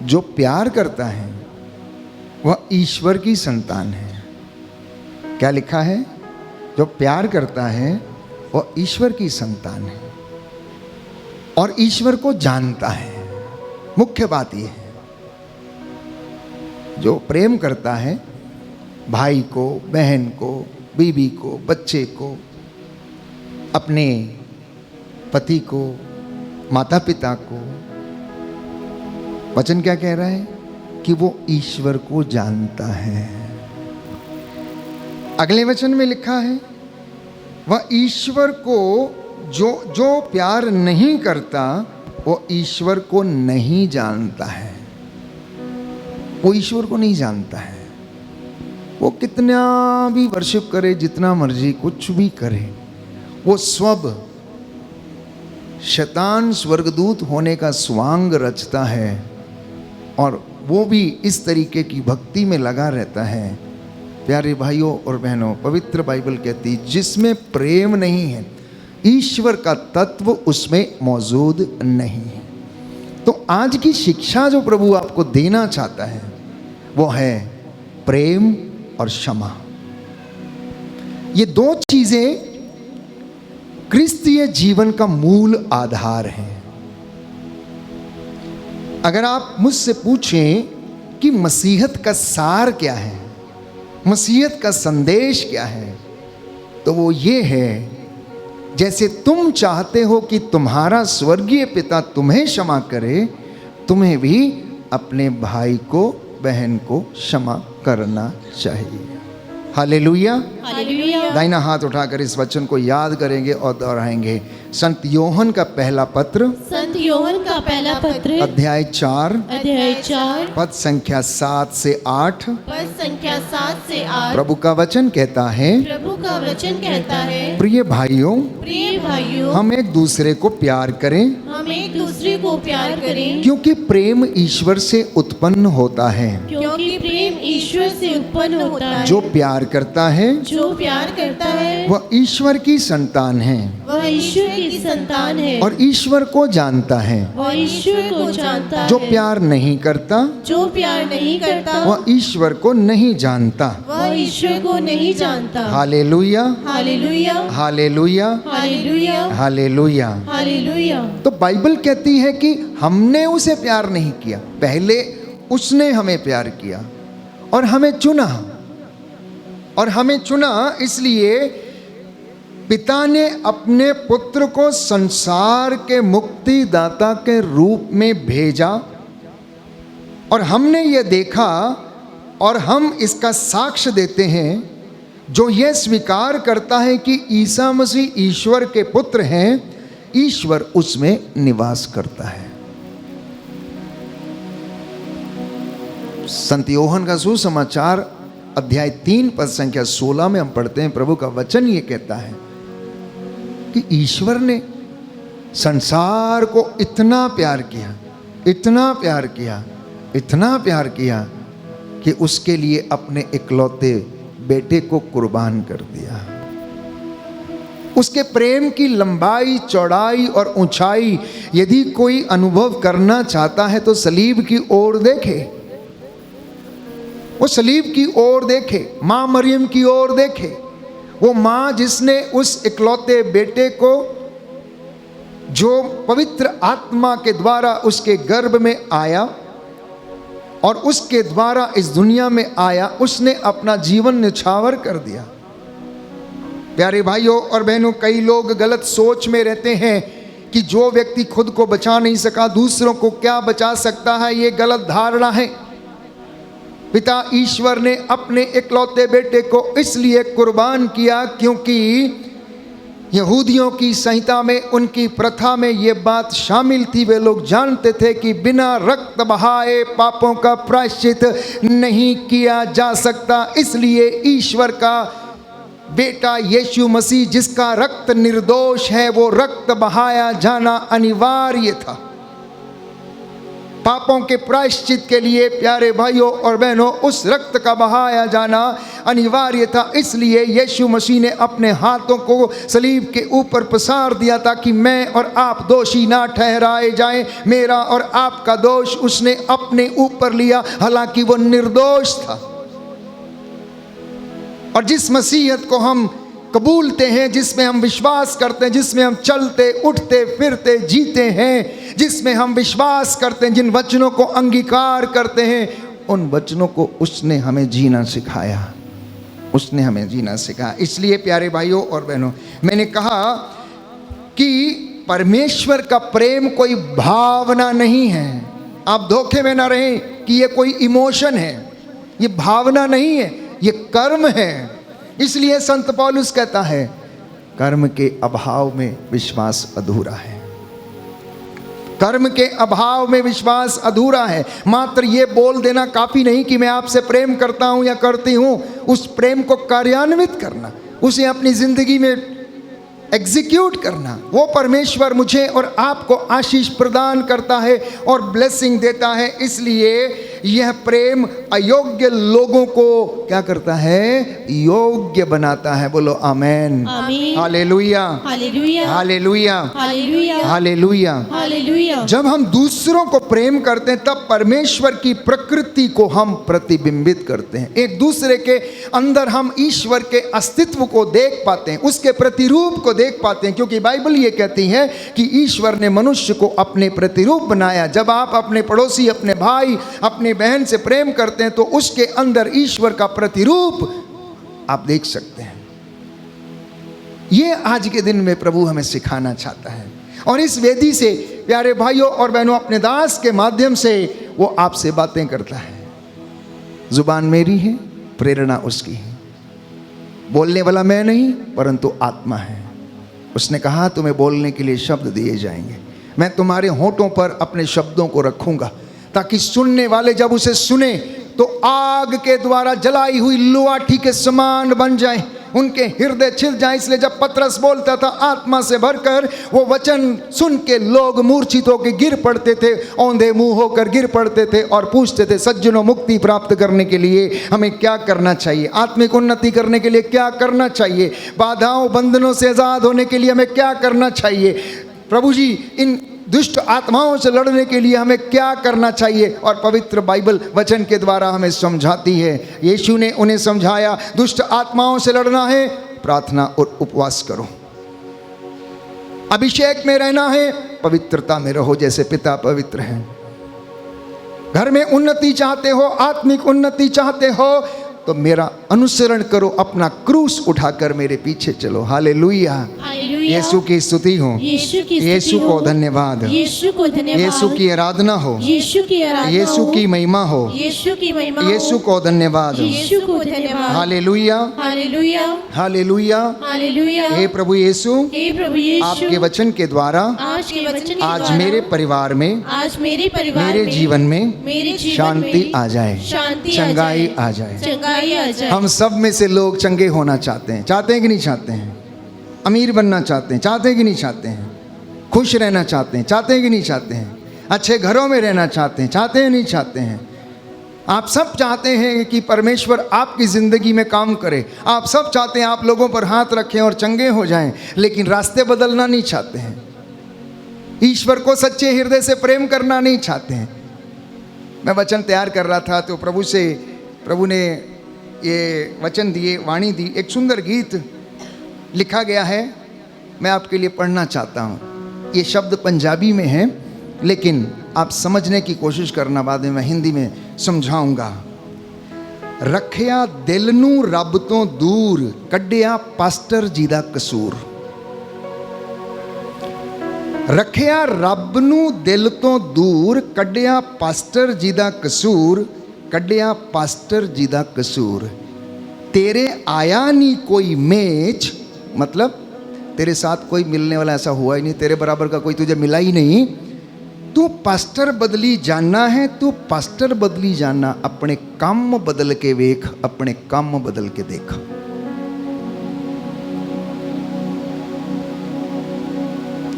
जो प्यार करता है वह ईश्वर की संतान है। क्या लिखा है? जो प्यार करता है वह ईश्वर की संतान है और ईश्वर को जानता है। मुख्य बात यह है, जो प्रेम करता है भाई को, बहन को, बीवी को, बच्चे को, अपने पति को, माता पिता को, वचन क्या कह रहा है कि वो ईश्वर को जानता है। अगले वचन में लिखा है, वह ईश्वर को जो प्यार नहीं करता वो ईश्वर को नहीं जानता है। वो ईश्वर को नहीं जानता है। वो कितना भी वर्शिप करे, जितना मर्जी कुछ भी करे, वो स्वब शैतान स्वर्गदूत होने का स्वांग रचता है और वो भी इस तरीके की भक्ति में लगा रहता है। प्यारे भाइयों और बहनों, पवित्र बाइबल कहती है, जिसमें प्रेम नहीं है, ईश्वर का तत्व उसमें मौजूद नहीं है। तो आज की शिक्षा जो प्रभु आपको देना चाहता है वो है प्रेम और क्षमा। ये दो चीजें क्रिस्तीय जीवन का मूल आधार है। अगर आप मुझसे पूछें कि मसीहत का सार क्या है, मसीहत का संदेश क्या है, तो वो ये है, जैसे तुम चाहते हो कि तुम्हारा स्वर्गीय पिता तुम्हें क्षमा करे, तुम्हें भी अपने भाई को, बहन को क्षमा करना चाहिए। हालेलुया। हालेलुया। दाहिना हाथ उठाकर इस वचन को याद करेंगे और दोहराएंगे। संत यूहन्ना का पहला पत्र, संत यूहन्ना का पहला पत्र अध्याय 4 पद संख्या 7 से 8। पद संख्या 7 से 8। प्रभु का वचन कहता है, प्रभु का वचन कहता है, प्रिय भाइयों, प्रिय भाइयों, हम एक दूसरे को प्यार करें, हम एक दूसरे को प्यार करें, क्योंकि प्रेम ईश्वर से उत्पन्न होता है। क्योंकि प्रेम ईश्वर से उत्पन्न होता है। जो प्यार करता है जो प्यार करता है वह ईश्वर की संतान है वह ईश्वर की संतान है और ईश्वर को जानता है। वह ईश्वर को जानता जो है। प्यार नहीं करता जो प्यार नहीं करता वह ईश्वर को नहीं जानता। वह ईश्वर को नहीं जानता। Hallelujah, hallelujah, hallelujah, hallelujah, hallelujah. Hallelujah. तो बाइबल कहती है कि हमने उसे प्यार नहीं किया, पहले उसने हमें प्यार किया और हमें चुना। और हमें चुना इसलिए पिता ने अपने पुत्र को संसार के मुक्तिदाता के रूप में भेजा। और हमने ये देखा और हम इसका साक्ष्य देते हैं, जो यह स्वीकार करता है कि ईसा मसीह ईश्वर के पुत्र हैं, ईश्वर उसमें निवास करता है। संत योहन का सुसमाचार अध्याय 3 पद संख्या 16 में हम पढ़ते हैं, प्रभु का वचन ये कहता है कि ईश्वर ने संसार को इतना प्यार किया, इतना प्यार किया, इतना प्यार किया कि उसके लिए अपने इकलौते बेटे को कुर्बान कर दिया। उसके प्रेम की लंबाई, चौड़ाई और ऊंचाई यदि कोई अनुभव करना चाहता है तो सलीब की ओर देखे, वो सलीब की ओर देखे, मां मरियम की ओर देखे। वो मां जिसने उस इकलौते बेटे को, जो पवित्र आत्मा के द्वारा उसके गर्भ में आया और उसके द्वारा इस दुनिया में आया, उसने अपना जीवन न्यौछावर कर दिया। प्यारे भाइयों और बहनों, कई लोग गलत सोच में रहते हैं कि जो व्यक्ति खुद को बचा नहीं सका, दूसरों को क्या बचा सकता है। ये गलत धारणा है। पिता ईश्वर ने अपने इकलौते बेटे को इसलिए कुर्बान किया क्योंकि यहूदियों की संहिता में, उनकी प्रथा में ये बात शामिल थी। वे लोग जानते थे कि बिना रक्त बहाए पापों का प्रायश्चित नहीं किया जा सकता। इसलिए ईश्वर का बेटा यीशु मसीह, जिसका रक्त निर्दोष है, वो रक्त बहाया जाना अनिवार्य था पापों के प्रायश्चित के लिए। प्यारे भाइयों और बहनों, उस रक्त का बहाया जाना अनिवार्य था। इसलिए यीशु मसीह ने अपने हाथों को सलीब के ऊपर पसार दिया ताकि मैं और आप दोषी ना ठहराए जाएं। मेरा और आपका दोष उसने अपने ऊपर लिया, हालांकि वो निर्दोष था। और जिस मसीहत को हम कबूलते हैं, जिसमें हम विश्वास करते हैं, जिसमें हम चलते, उठते, फिरते, जीते हैं, जिसमें हम विश्वास करते हैं, जिन वचनों को अंगीकार करते हैं, उन वचनों को उसने हमें जीना सिखाया, उसने हमें जीना सिखाया। इसलिए प्यारे भाइयों और बहनों, मैंने कहा कि परमेश्वर का प्रेम कोई भावना नहीं है। आप धोखे में ना रहें कि ये कोई इमोशन है, ये भावना नहीं है, ये कर्म है। इसलिए संत पौलुस कहता है, कर्म के अभाव में विश्वास अधूरा है। कर्म के अभाव में विश्वास अधूरा है। मात्र ये बोल देना काफी नहीं कि मैं आपसे प्रेम करता हूं या करती हूं। उस प्रेम को कार्यान्वित करना, उसे अपनी जिंदगी में एग्जीक्यूट करना, वो परमेश्वर मुझे और आपको आशीष प्रदान करता है और ब्लेसिंग देता है। इसलिए यह प्रेम अयोग्य लोगों को क्या करता है? योग्य बनाता है। बोलो amen, hallelujah, hallelujah, hallelujah, hallelujah, hallelujah. Hallelujah. जब हम दूसरों को प्रेम करते हैं तब परमेश्वर की प्रकृति को हम प्रतिबिंबित करते हैं। एक दूसरे के अंदर हम ईश्वर के अस्तित्व को देख पाते हैं, उसके प्रतिरूप को देख पाते हैं, क्योंकि बाइबल ये कहती है कि ईश्वर ने मनुष्य को अपने प्रतिरूप बनाया। जब आप अपने पड़ोसी, अपने भाई, अपने बहन से प्रेम करते हैं तो उसके अंदर ईश्वर का प्रतिरूप आप देख सकते हैं। ये आज के दिन में प्रभु हमें सिखाना चाहता है। और इस वेदी से प्यारे भाइयों और बहनों, अपने दास के माध्यम से वो आपसे बातें करता है। जुबान मेरी है, प्रेरणा उसकी है। बोलने वाला मैं नहीं परंतु आत्मा है। उसने कहा तुम्हें बोलने के लिए शब्द दिए जाएंगे, मैं तुम्हारे होठों पर अपने शब्दों को रखूंगा ताकि सुनने वाले जब उसे सुने तो आग के द्वारा जलाई हुई लुआठी के समान बन जाए, उनके हृदय छिल जाए। इसलिए जब पतरस बोलता था आत्मा से भरकर, वो वचन सुन के लोग मूर्छित होकर गिर पड़ते थे, औंधे मुंह होकर गिर पड़ते थे और पूछते थे, सज्जनों मुक्ति प्राप्त करने के लिए हमें क्या करना चाहिए? आत्मिक उन्नति करने के लिए क्या करना चाहिए? बाधाओं बंधनों से आजाद होने के लिए हमें क्या करना चाहिए? प्रभु जी, इन दुष्ट आत्माओं से लड़ने के लिए हमें क्या करना चाहिए? और पवित्र बाइबल वचन के द्वारा हमें समझाती है। यीशु ने उन्हें समझाया, दुष्ट आत्माओं से लड़ना है, प्रार्थना और उपवास करो। अभिषेक में रहना है, पवित्रता में रहो जैसे पिता पवित्र हैं। घर में उन्नति चाहते हो, आत्मिक उन्नति चाहते हो तो मेरा अनुसरण करो, अपना क्रूस उठाकर मेरे पीछे चलो। Hallelujah, hallelujah. यीशु की स्तुति हो, यीशु की स्तुति यीशु हो। को धन्यवाद, यीशु को धन्यवाद। यीशु की आराधना हो, यीशु की आराधना यीशु हो। की महिमा हो, यीशु की महिमा हो। यीशु को धन्यवाद। यीशु को धन्यवाद। Hallelujah, hallelujah. हालेलुया। हालेलुया। हे प्रभु यीशु, हे प्रभु यीशु, आपके वचन के द्वारा आज के वचन के आज द्वारा मेरे परिवार में, आज मेरे परिवार मेरे में, जीवन में मेरे जीवन शांति में आ जाए, शांति चंगाई आ जाए। चंगाई आ जाए। हम सब में से लोग चंगे होना चाहते हैं कि नहीं चाहते हैं? अमीर बनना चाहते हैं कि नहीं चाहते हैं? खुश रहना चाहते हैं कि नहीं चाहते हैं? अच्छे घरों में रहना चाहते हैं नहीं चाहते हैं? आप सब चाहते हैं कि परमेश्वर आपकी ज़िंदगी में काम करे। आप सब चाहते हैं आप लोगों पर हाथ रखें और चंगे हो जाएं, लेकिन रास्ते बदलना नहीं चाहते हैं। ईश्वर को सच्चे हृदय से प्रेम करना नहीं चाहते हैं। मैं वचन तैयार कर रहा था तो प्रभु ने ये वचन दिए, वाणी दी। एक सुंदर गीत लिखा गया है, मैं आपके लिए पढ़ना चाहता हूँ। ये शब्द पंजाबी में है, लेकिन आप समझने की कोशिश करना, बाद में मैं हिंदी में समझाऊंगा। रखिया दिल नू रब तो दूर, कढ़िया पास्टर जी दा कसूर। रखिया रब नू दिल तो दूर, कढ़िया पास्टर जी दा कसूर, कढ़िया पास्टर जी दा कसूर। तेरे आया नहीं कोई मेच, मतलब तेरे साथ कोई मिलने वाला ऐसा हुआ ही नहीं, तेरे बराबर का कोई तुझे मिला ही नहीं। तू पास्टर बदली जाना है, तू पास्टर बदली जाना। अपने काम बदल के वेख, अपने काम बदल के देख।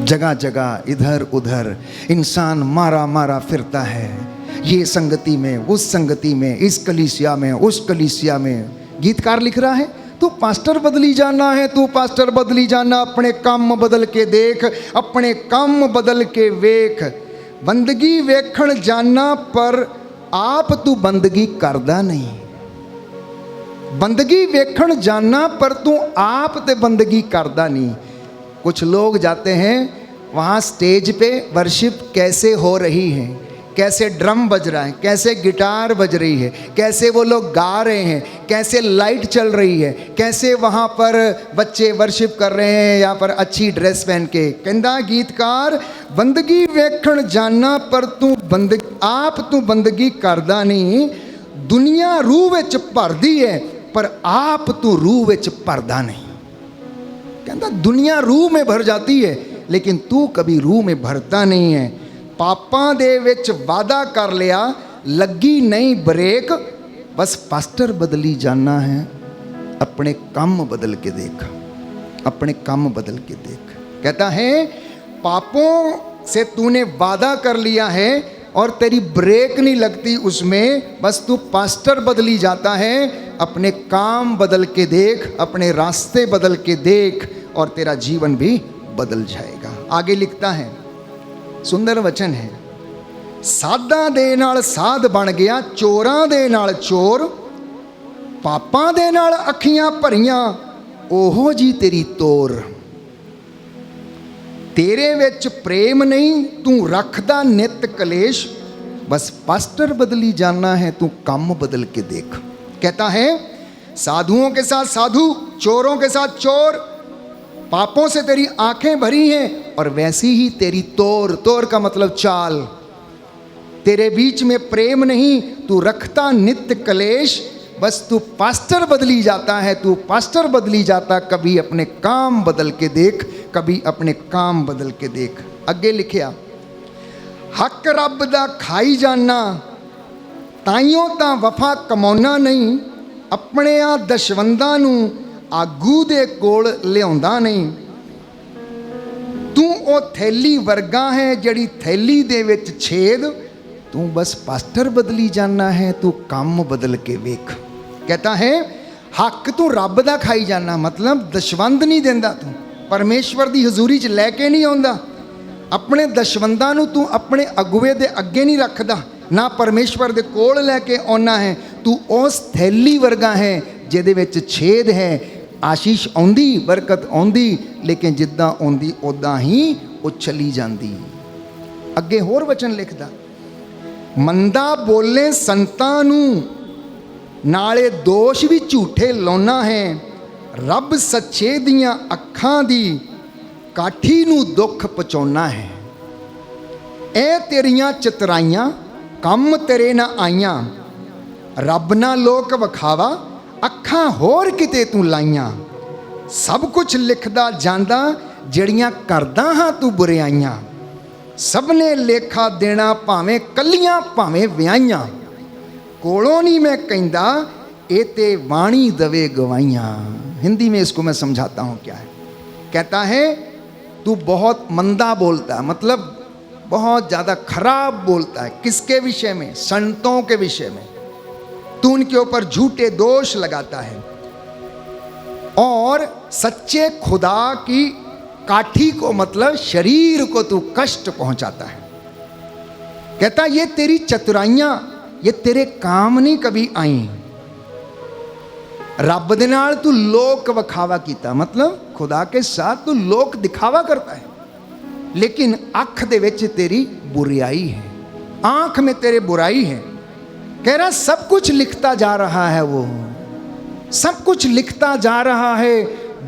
जगह जगह इधर उधर इंसान मारा मारा फिरता है, ये संगति में, उस संगति में, इस कलीसिया में, उस कलीसिया में। गीतकार लिख रहा है, तू पास्टर बदली जाना है, तू पास्टर बदली जाना। अपने काम बदल के देख, अपने काम बदल के वेख। बंदगी वेखण जाना पर आप तू बंदगी करदा नहीं। बंदगी वेखण जाना पर तू आप ते बंदगी करदा नहीं। कुछ लोग जाते हैं वहाँ स्टेज पे, वर्शिप कैसे हो रही है, कैसे ड्रम बज रहा है, कैसे गिटार बज रही है, कैसे वो लोग गा रहे हैं, कैसे लाइट चल रही है, कैसे वहाँ पर बच्चे वर्शिप कर रहे हैं, यहाँ पर अच्छी ड्रेस पहन के। कहता गीतकार, बंदगी वेखण जाना पर तू आप तू बंदगी करदा नहीं। दुनिया रूह विच भरदी है पर आप तू रूह विच भरदा नहीं। कहता दुनिया रूह में भर जाती है, लेकिन तू कभी रूह में भरता नहीं है। पापां दे विच वादा कर लिया, लगी नहीं ब्रेक। बस पास्टर बदली जाना है, अपने काम बदल के देख, अपने काम बदल के देख। कहता है पापों से तूने वादा कर लिया है और तेरी ब्रेक नहीं लगती उसमें, बस तू पास्टर बदली जाता है। अपने काम बदल के देख, अपने रास्ते बदल के देख, और तेरा जीवन भी बदल जाएगा। आगे लिखता है, सुंदर वचन है, साधा दे नाल साध बन गया, चोरां दे नाल चोर, पापां दे नाल अखियां भरियां, ओहो जी तेरी तोर। तेरे विच प्रेम नहीं, तू रखदा नित कलेश। बस पास्टर बदली जाना है, तू काम बदल के देख। कहता है साधुओं के साथ साधु, चोरों के साथ चोर, पापों से तेरी आंखें भरी हैं और वैसी ही तेरी तोर। तोर का मतलब चाल। तेरे बीच में प्रेम नहीं, तू रखता नित्य कलेश। बस तू पास्टर बदली जाता है, तू पास्टर बदली जाता। कभी अपने काम बदल के देख, कभी अपने काम बदल के देख। अगे लिखिया, हक रब दा खाई जाना, ताइयों तां वफा कमाउना नहीं। अपने आ दशवंदां नूं आगू दे कोल लियाउंदा नहीं। तू ओ थैली वर्गा है जिहड़ी थैली दे विच छेद। तू बस पास्टर बदली जाना है, तू काम बदल के वेख। कहता है हक तू रब दा खाई जाना, मतलब दशवंद नहीं देंदा, तू परमेश्वर दी हजूरी च लैके नहीं आउंदा। अपने दशवंदां नूं तू अपने अगुवे दे अगे नहीं रखदा, ना परमेश्वर दे कोल लैके आउना है। तू उस थैली वर्गा है जिहदे विच छेद है। आशीष आउंदी, बरकत आउंदी, लेकिन जिद्दां आउंदी उदां ही वो चली जांदी। अगे होर वचन लिखदा, मंदा बोले संतां नूं, नाले दोष भी झूठे लाउना है। रब सच्चे दियां अखां दी ਕਾਠੀ ਨੂੰ ਦੁੱਖ ਪਹੁੰਚਾਉਣਾ ਹੈ। ਇਹ ਤੇਰੀਆਂ ਚਤਰਾਈਆਂ ਕੰਮ ਤੇਰੇ ਨਾ ਆਈਆਂ, ਰੱਬ ਨਾ ਲੋਕ ਵਿਖਾਵਾ ਅੱਖਾਂ ਹੋਰ ਕਿਤੇ ਤੂੰ ਲਾਈਆਂ। ਸਭ ਕੁਝ ਲਿਖਦਾ ਜਾਂਦਾ ਜਿਹੜੀਆਂ ਕਰਦਾ ਹਾਂ ਤੂੰ ਬੁਰਾਈਆਂ। ਸਭ ਨੇ ਲੇਖਾ ਦੇਣਾ ਭਾਵੇਂ ਕੱਲੀਆਂ ਭਾਵੇਂ ਵਿਆਹੀਆਂ। ਕੋਲੋਂ नहीं मैं कहता ए ते वाणी दवे गवाइयाँ। हिंदी में इसको मैं समझाता हूँ क्या है। कहता है तू बहुत मंदा बोलता है, मतलब बहुत ज़्यादा खराब बोलता है। किसके विषय में? संतों के विषय में। तू उनके ऊपर झूठे दोष लगाता है और सच्चे खुदा की काठी को मतलब शरीर को तू कष्ट पहुंचाता है। कहता ये तेरी चतुराइयां, ये तेरे काम नहीं कभी आई। रब दे नाल तू लोक विखावा कीता, मतलब खुदा के साथ तू लोक दिखावा करता है, लेकिन अख दे विच तेरी बुराई है, आंख में तेरे बुराई है। कह रहा सब कुछ लिखता जा रहा है, वो सब कुछ लिखता जा रहा है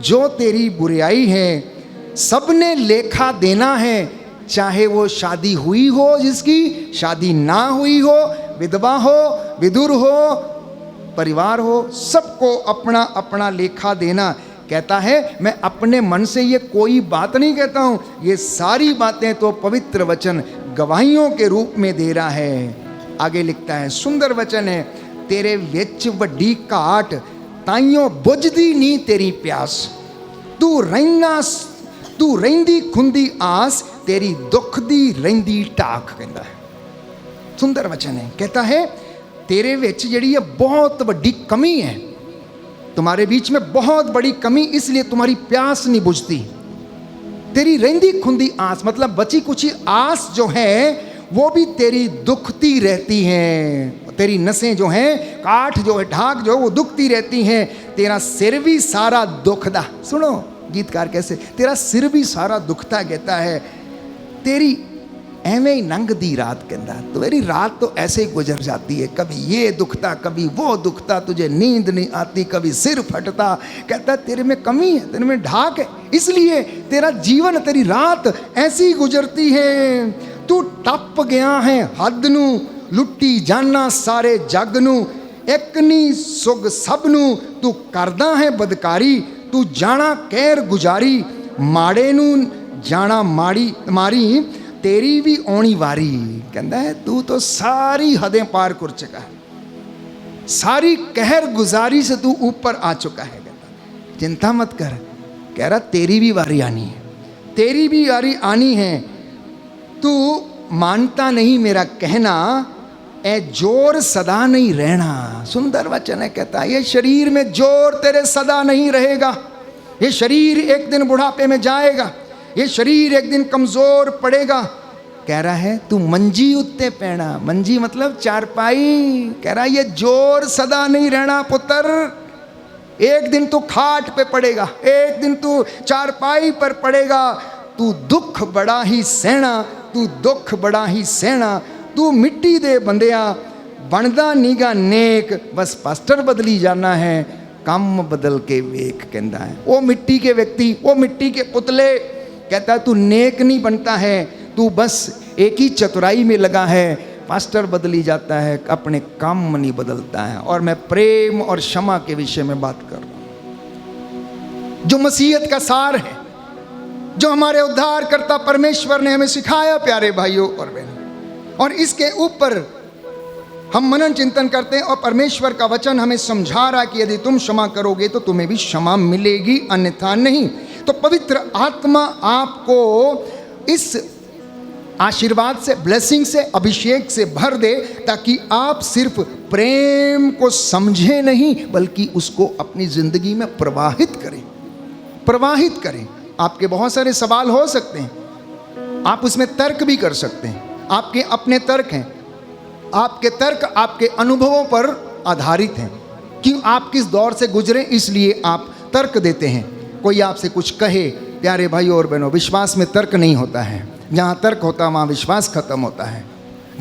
जो तेरी बुराई है। सबने लेखा देना है, चाहे वो शादी हुई हो जिसकी, शादी ना हुई हो, विधवा हो, विधुर हो, परिवार हो, सबको अपना अपना लेखा देना। कहता है मैं अपने मन से ये कोई बात नहीं कहता हूँ, ये सारी बातें तो पवित्र वचन गवाहियों के रूप में दे रहा है। आगे लिखता है, सुंदर वचन है, तेरे विच वड्डी घाट ताइयों बुझदी नहीं तेरी प्यास। तू रहिंदी खुंदी आस, तेरी दुख दी रहिंदी टाक। कहता है सुंदर वचन है। कहता है तेरे विच जिहड़ी है बहुत बड़ी कमी है, तुम्हारे बीच में बहुत बड़ी कमी, इसलिए तुम्हारी प्यास नहीं बुझती। तेरी रहिंदी खुंदी आस मतलब बची कुची आस जो है वो भी तेरी दुखती रहती हैं। तेरी नसें जो हैं, काठ जो है, ढाक जो वो दुखती रहती हैं। तेरा सिर भी सारा दुखदा, सुनो गीतकार कैसे, तेरा सिर भी सारा दुखता। कहता है तेरी एवें ही लंघदी रात, कहता तो मेरी रात तो ऐसे ही गुजर जाती है, कभी ये दुखता कभी वो दुखता, तुझे नींद नहीं आती, कभी सिर फटता। कहता तेरे में कमी है, तेरे में ढाक है, इसलिए तेरा जीवन, तेरी रात ऐसी गुजरती है। तू टप गया है हद नू, लुट्टी जाना सारे जग नू, एक नी सुग सब नू, तू करदा है बदकारी। तू जाना कहर गुजारी, माड़े नू जाना मारी, तेरी भी आनी वारी। कहता है तू तो सारी हदें पार कर चुका है, सारी कहर गुजारी से तू ऊपर आ चुका है। कहता चिंता मत कर, कह रहा तेरी भी वारी आनी है, तेरी भी वारी आनी है। तू मानता नहीं मेरा कहना, ए जोर सदा नहीं रहना। सुंदर वचन है। कहता है ये शरीर में जोर तेरे सदा नहीं रहेगा, ये शरीर एक दिन बुढ़ापे में जाएगा, ये शरीर एक दिन कमजोर पड़ेगा। कह रहा है तू मंजी उत्ते पैना, मंजी मतलब चारपाई। कह रहा है ये जोर सदा नहीं रहना पुत्र, एक दिन तू खाट पे पड़ेगा, एक दिन तू चारपाई पर पड़ेगा। तू दुख बड़ा ही सहना, तू दुख बड़ा ही सहना। तू मिट्टी दे बंदिया बनदा नीगा नेक, बस पास्टर बदली जाना है, कम बदल के वेख। कहता है वो मिट्टी के व्यक्ति, वो मिट्टी के पुतले, कहता है तू नेक नहीं बनता है, तू बस एक ही चतुराई में लगा है, पास्टर बदली जाता है, अपने काम नहीं बदलता है। और मैं प्रेम और क्षमा के विषय में बात कर रहा हूं, जो मसीहत का सार है, जो हमारे उद्धारकर्ता परमेश्वर ने हमें सिखाया प्यारे भाइयों और बहनों। और इसके ऊपर हम मनन चिंतन करते हैं और परमेश्वर का वचन हमें समझा रहा कि यदि तुम क्षमा करोगे तो तुम्हें भी क्षमा मिलेगी, अन्यथा नहीं। तो पवित्र आत्मा आपको इस आशीर्वाद से, ब्लेसिंग से, अभिषेक से भर दे, ताकि आप सिर्फ प्रेम को समझें नहीं बल्कि उसको अपनी जिंदगी में प्रवाहित करें। आपके बहुत सारे सवाल हो सकते हैं, आप उसमें तर्क भी कर सकते हैं, आपके अपने तर्क हैं, आपके तर्क आपके अनुभवों पर आधारित हैं। क्यों आप किस दौर से गुजरे इसलिए आप तर्क देते हैं। कोई आपसे कुछ कहे, प्यारे भाइयों और बहनों, विश्वास में तर्क नहीं होता है। जहाँ तर्क होता है वहाँ विश्वास खत्म होता है,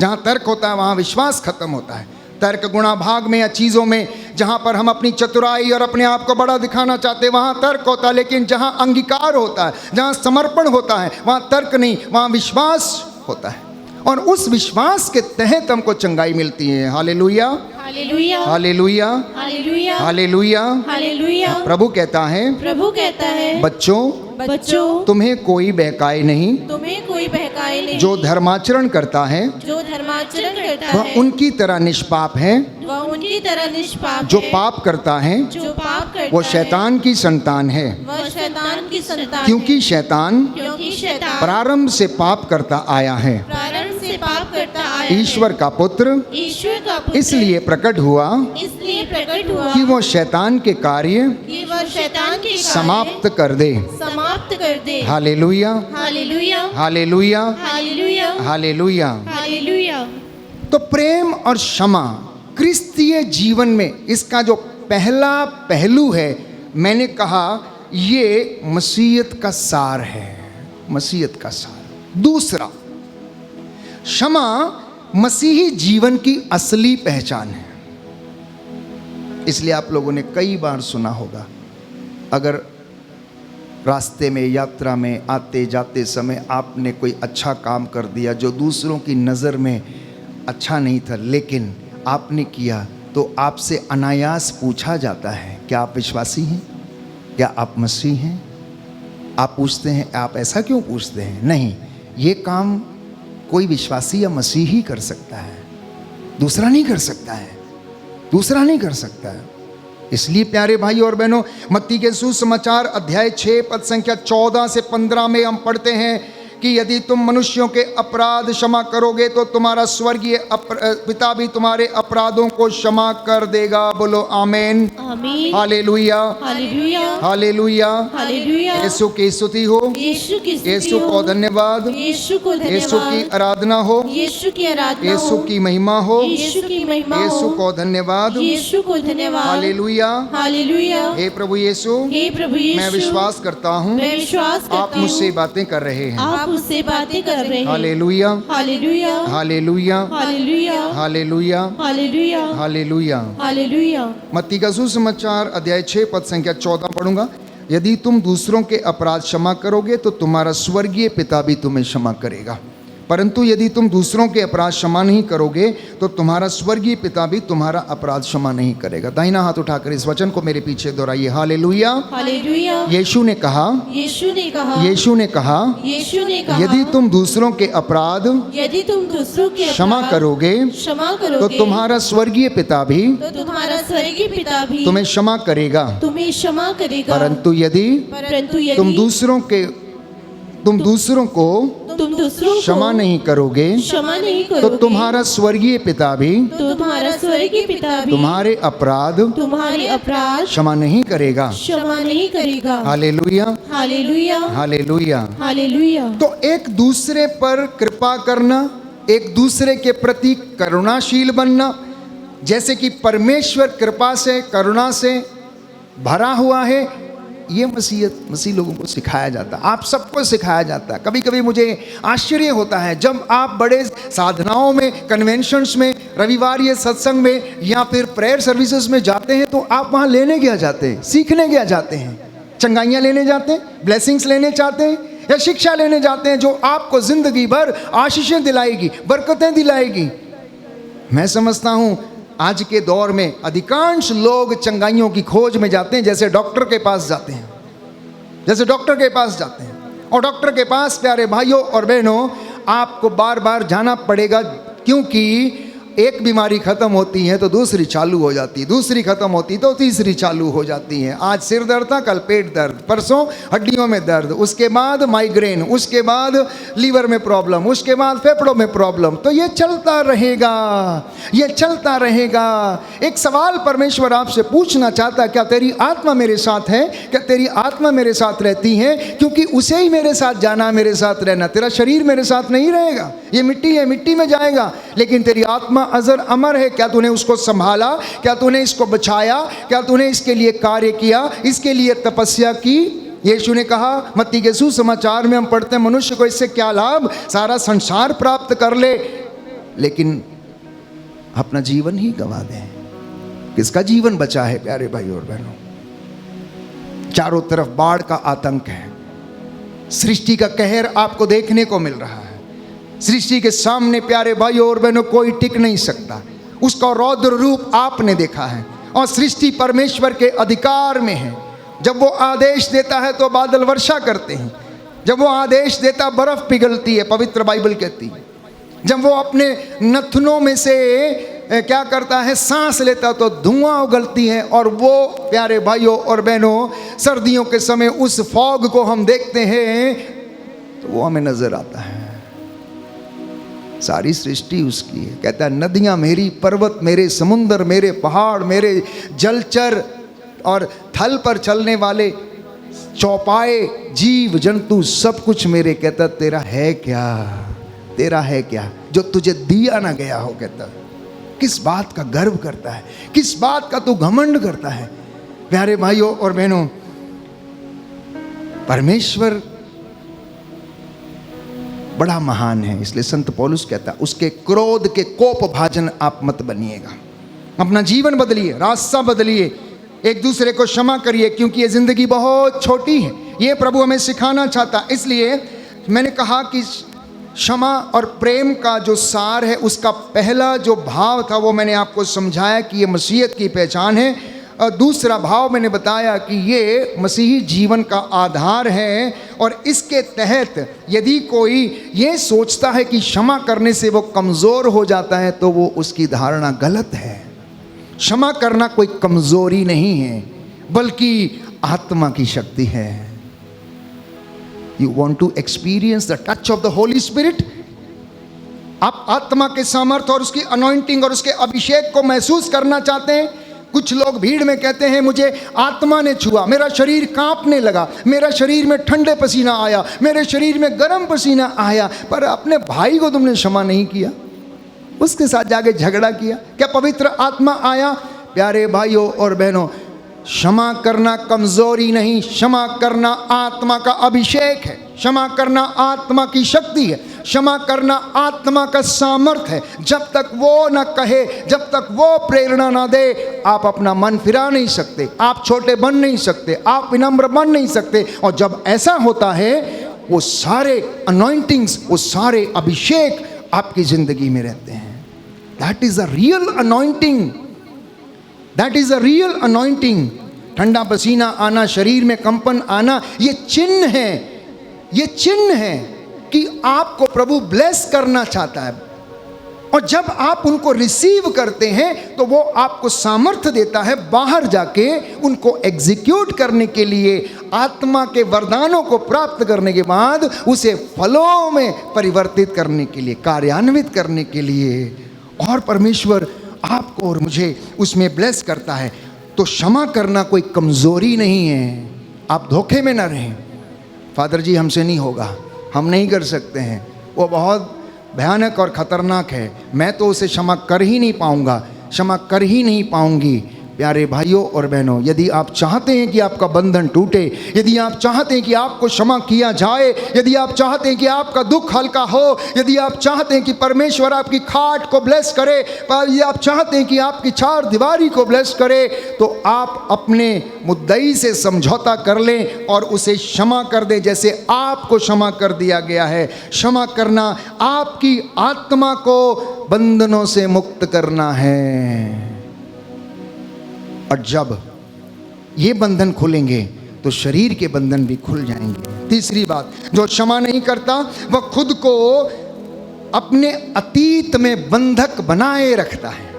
जहाँ तर्क होता है वहाँ विश्वास खत्म होता है। तर्क गुणा भाग में या चीज़ों में जहाँ पर हम अपनी चतुराई और अपने आप को बड़ा दिखाना चाहते हैं वहाँ तर्क होता है, लेकिन जहाँ अंगीकार होता है, जहाँ समर्पण होता है, वहाँ तर्क नहीं, वहाँ विश्वास होता है। और उस विश्वास के तहत हमको चंगाई मिलती है। Hallelujah, hallelujah, hallelujah, hallelujah, hallelujah. Hallelujah. प्रभु कहता है, प्रभु कहता है, बच्चों तुम्हें कोई बहकाए नहीं, तुम्हें कोई बहकाए नहीं, जो धर्माचरण करता है जो धर्माचरण करता वह है उनकी तरह निष्पाप है, वह उनकी तरह निष्पाप जो है। पाप करता है जो पाप करता वो है शैतान की संतान है, वह शैतान की संतान क्योंकि है। शैतान क्योंकि शैतान प्रारंभ से पाप करता आया है। प्रारंभ से पाप करता आया है। ईश्वर का पुत्र ईश्वर का पुत्र इसलिए प्रकट हुआ इसलिए प्रकट हुआ कि वो शैतान के कार्य कि वह शैतान के कार्य समाप्त कर दे। समाप्त कर दे। Hallelujah, hallelujah, hallelujah, hallelujah, hallelujah. Hallelujah. तो प्रेम और क्षमा क्रिस्तीय जीवन में इसका जो पहला पहलू है, मैंने कहा ये मसीहत का सार है, मसीहत का सार। दूसरा, क्षमा मसीही जीवन की असली पहचान है। इसलिए आप लोगों ने कई बार सुना होगा, अगर रास्ते में यात्रा में आते जाते समय आपने कोई अच्छा काम कर दिया जो दूसरों की नज़र में अच्छा नहीं था, लेकिन आपने किया, तो आपसे अनायास पूछा जाता है, क्या आप विश्वासी हैं? क्या आप मसीह हैं? आप पूछते हैं, आप ऐसा क्यों पूछते हैं? नहीं, ये काम कोई विश्वासी या मसीही कर सकता है, दूसरा नहीं कर सकता है, दूसरा नहीं कर सकता है। इसलिए प्यारे भाई और बहनों, मत्ती के सुसमाचार अध्याय 6 पद संख्या 14 से 15 में हम पढ़ते हैं कि यदि तुम मनुष्यों के अपराध क्षमा करोगे तो तुम्हारा स्वर्गीय पिता भी तुम्हारे अपराधों को क्षमा कर देगा। बोलो आमीन, आमीन। Hallelujah, hallelujah, hallelujah. Hallelujah. Yeshu की स्तुति हो, यीशु की स्तुति यीशु हो। को धन्यवाद, यीशु को धन्यवाद। यीशु की आराधना हो, यीशु की आराधना हो। यीशु की महिमा हो, यीशु की महिमा हो। यीशु को धन्यवाद, यीशु को धन्यवाद। हालेलुया। हालेलुया। हे प्रभु यीशु, हे प्रभु यीशु, मैं विश्वास करता हूँ मैं विश्वास करता आप मुझसे हूँ, बातें कर रहे हैं। आप मुझसे बातें कर रहे हैं। Hallelujah, hallelujah, hallelujah, hallelujah, hallelujah, hallelujah, hallelujah. Hallelujah. मत्ती का सुसमाचार अध्याय 6 पद संख्या 14 पढ़ूंगा। यदि तुम दूसरों के अपराध क्षमा करोगे तो तुम्हारा स्वर्गीय पिता भी तुम्हें क्षमा करेगा, परंतु यदि तुम दूसरों के अपराध क्षमा नहीं करोगे तो तुम्हारा स्वर्गीय पिता भी तुम्हारा अपराध क्षमा नहीं करेगा। दाहिना हाथ उठाकर इस वचन को मेरे पीछे दोहराइए। हालेलुया। हालेलुया। यीशु ने कहा, यीशु ने कहा, यीशु ने कहा, यीशु ने कहा, यदि तुम दूसरों के अपराध यदि तुम दूसरों के क्षमा अपराध करोगे क्षमा तो करोगे तुम्हारा स्वर्गीय पिता भी तो तुम्हारा स्वर्गीय पिता भी तुम्हें क्षमा करेगा, तुम्हें क्षमा करेगा। परंतु यदि परंतु यदि तुम दूसरों को तुम दूसरों क्षमा को नहीं करोगे क्षमा नहीं तो करोगे तुम्हारा स्वर्गीय पिता भी तो तुम्हारा स्वर्गीय पिता भी तुम्हारे अपराध तुम्हारे अपराध क्षमा नहीं करेगा। क्षमा नहीं करेगा। Hallelujah, hallelujah, hallelujah. हालेलुया। तो एक दूसरे पर कृपा करना, एक दूसरे के प्रति करुणाशील बनना, जैसे कि परमेश्वर कृपा से करुणा से भरा हुआ है, ये मसीह लोगों को सिखाया जाता है, आप सबको सिखाया जाता है। कभी कभी मुझे आश्चर्य होता है जब आप बड़े साधनाओं में, कन्वेंशंस में, रविवार ये सत्संग में या फिर प्रेयर सर्विसेज में जाते हैं, तो आप वहाँ लेने क्या जाते हैं? सीखने क्या जाते हैं? चंगाइयाँ लेने जाते हैं, ब्लेसिंग्स लेने चाहते हैं, या शिक्षा लेने जाते हैं जो आपको जिंदगी भर आशीषें दिलाएगी, बरकतें दिलाएगी। मैं समझता हूँ आज के दौर में अधिकांश लोग चंगाइयों की खोज में जाते हैं, जैसे डॉक्टर के पास जाते हैं, जैसे डॉक्टर के पास जाते हैं। और डॉक्टर के पास प्यारे भाइयों और बहनों आपको बार बार जाना पड़ेगा, क्योंकि एक बीमारी खत्म होती है तो दूसरी चालू हो जाती है, दूसरी खत्म होती तो तीसरी चालू हो जाती है। आज सिर दर्द था, कल पेट दर्द, परसों हड्डियों में दर्द, उसके बाद माइग्रेन, उसके बाद लीवर में प्रॉब्लम, उसके बाद फेफड़ों में प्रॉब्लम। तो ये चलता रहेगा, ये चलता रहेगा। एक सवाल परमेश्वर आपसे पूछना चाहता है, क्या तेरी आत्मा मेरे साथ है? क्या तेरी आत्मा मेरे साथ रहती है? क्योंकि उसे ही मेरे साथ जाना, मेरे साथ रहना। तेरा शरीर मेरे साथ नहीं रहेगा, ये मिट्टी है, मिट्टी में जाएगा, लेकिन तेरी आत्मा अजर अमर है। क्या तूने उसको संभाला? क्या तूने इसको बचाया? क्या तूने इसके लिए कार्य किया, इसके लिए तपस्या की? यीशु ने कहा, मत्ती के सुसमाचार में हम पढ़ते हैं, मनुष्य को इससे क्या लाभ, सारा संसार प्राप्त कर ले लेकिन अपना जीवन ही गंवा दे। किसका जीवन बचा है प्यारे भाई और बहनों? चारों तरफ बाढ़ का आतंक है, सृष्टि का कहर आपको देखने को मिल रहा है। सृष्टि के सामने प्यारे भाई और बहनों कोई टिक नहीं सकता, उसका रौद्र रूप आपने देखा है। और सृष्टि परमेश्वर के अधिकार में है। जब वो आदेश देता है तो बादल वर्षा करते हैं, जब वो आदेश देता बर्फ पिघलती है, पवित्र बाइबल कहती है। जब वो अपने नथनों में से क्या करता है, सांस लेता तो धुआं उगलती है। और वो प्यारे भाइयों और बहनों, सर्दियों के समय उस फॉग को हम देखते हैं तो वो हमें नजर आता है। सारी सृष्टि उसकी है। कहता है नदियां मेरी, पर्वत मेरे, समुद्र मेरे, पहाड़ मेरे, जलचर और थल पर चलने वाले चौपाए, जीव जंतु सब कुछ मेरे। कहता तेरा है क्या, तेरा है क्या जो तुझे दिया ना गया हो। कहता किस बात का गर्व करता है, किस बात का तू घमंड करता है। प्यारे भाइयों और बहनों, परमेश्वर बड़ा महान है। इसलिए संत पौलुस कहता है उसके क्रोध के कोप भाजन आप मत बनिएगा। अपना जीवन बदलिए, रास्ता बदलिए, एक दूसरे को क्षमा करिए, क्योंकि ये जिंदगी बहुत छोटी है। ये प्रभु हमें सिखाना चाहता। इसलिए मैंने कहा कि क्षमा और प्रेम का जो सार है, उसका पहला जो भाव था वो मैंने आपको समझाया कि ये मसीहत की पहचान है। और दूसरा भाव मैंने बताया कि ये मसीही जीवन का आधार है। और इसके तहत यदि कोई ये सोचता है कि क्षमा करने से वो कमज़ोर हो जाता है तो वो उसकी धारणा गलत है। क्षमा करना कोई कमज़ोरी नहीं है, बल्कि आत्मा की शक्ति है। You want to experience the touch of the Holy Spirit? आप आत्मा के सामर्थ और उसकी अनॉइंटिंग और उसके अभिषेक को महसूस करना चाहते हैं? कुछ लोग भीड़ में कहते हैं मुझे आत्मा ने छुआ, मेरा शरीर कांपने लगा, मेरा शरीर में ठंडे पसीना आया, मेरे शरीर में गर्म पसीना आया। पर अपने भाई को तुमने क्षमा नहीं किया, उसके साथ जाके झगड़ा किया। क्या पवित्र आत्मा आया? प्यारे भाइयों और बहनों, क्षमा करना कमजोरी नहीं, क्षमा करना आत्मा का अभिषेक है, क्षमा करना आत्मा की शक्ति है, क्षमा करना आत्मा का सामर्थ है। जब तक वो न कहे, जब तक वो प्रेरणा ना दे, आप अपना मन फिरा नहीं सकते, आप छोटे बन नहीं सकते, आप विनम्र बन नहीं सकते। और जब ऐसा होता है, वो सारे अनॉइंटिंग्स, वो सारे अभिषेक आपकी जिंदगी में रहते हैं। That is a real anointing, that is a real anointing. ठंडा पसीना आना, शरीर में कंपन आना, ये चिन्ह है, ये चिन्ह है कि आपको प्रभु ब्लेस करना चाहता है। और जब आप उनको रिसीव करते हैं तो वो आपको सामर्थ्य देता है बाहर जाके उनको एग्जीक्यूट करने के लिए, आत्मा के वरदानों को प्राप्त करने के बाद उसे फलों में परिवर्तित करने के लिए, कार्यान्वित करने के लिए। और परमेश्वर आपको और मुझे उसमें ब्लेस करता है। तो क्षमा करना कोई कमज़ोरी नहीं है। आप धोखे में ना रहें, फादर जी हमसे नहीं होगा, हम नहीं कर सकते हैं, वो बहुत भयानक और ख़तरनाक है, मैं तो उसे क्षमा कर ही नहीं पाऊँगा, क्षमा कर ही नहीं पाऊँगी। प्यारे भाइयों और बहनों, यदि आप चाहते हैं कि आपका बंधन टूटे, यदि आप चाहते हैं कि आपको क्षमा किया जाए, यदि आप चाहते हैं कि आपका दुख हल्का हो, यदि आप चाहते हैं कि परमेश्वर आपकी खाट को ब्लेस करे, यदि आप चाहते हैं कि आपकी चार दीवारी को ब्लेस करे, तो आप अपने मुद्दई से समझौता कर लें और उसे क्षमा कर दें जैसे आपको क्षमा कर दिया गया है। क्षमा करना आपकी आत्मा को बंधनों से मुक्त करना है। और जब ये बंधन खुलेंगे तो शरीर के बंधन भी खुल जाएंगे। तीसरी बात, जो क्षमा नहीं करता वह खुद को अपने अतीत में बंधक बनाए रखता है।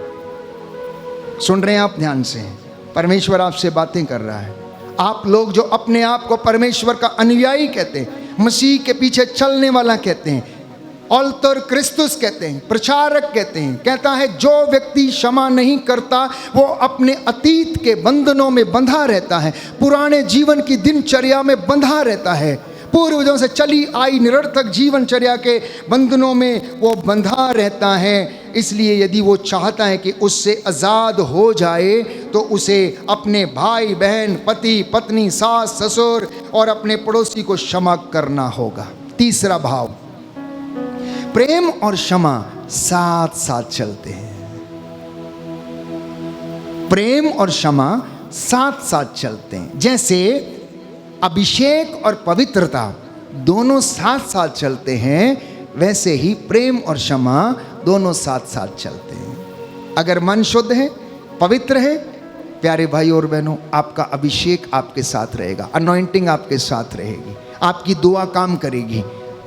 सुन रहे हैं आप ध्यान से, परमेश्वर आपसे बातें कर रहा है। आप लोग जो अपने आप को परमेश्वर का अनुयायी कहते हैं, मसीह के पीछे चलने वाला कहते हैं, ऑल्टर क्रिस्तुस कहते हैं, प्रचारक कहते हैं, कहता है जो व्यक्ति क्षमा नहीं करता वो अपने अतीत के बंधनों में बंधा रहता है, पुराने जीवन की दिनचर्या में बंधा रहता है, पूर्वजों से चली आई निरर्थक जीवनचर्या के बंधनों में वो बंधा रहता है। इसलिए यदि वो चाहता है कि उससे आज़ाद हो जाए तो उसे अपने भाई बहन, पति पत्नी, सास ससुर और अपने पड़ोसी को क्षमा करना होगा। तीसरा भाव, प्रेम और क्षमा साथ साथ चलते हैं। प्रेम और क्षमा साथ साथ चलते हैं। जैसे अभिषेक और पवित्रता दोनों साथ साथ चलते हैं, वैसे ही प्रेम और क्षमा दोनों साथ साथ चलते हैं। अगर मन शुद्ध है, पवित्र है, प्यारे भाई और बहनों, आपका अभिषेक आपके साथ रहेगा, अनॉइंटिंग आपके साथ रहेगी, आपकी दुआ काम करेगी,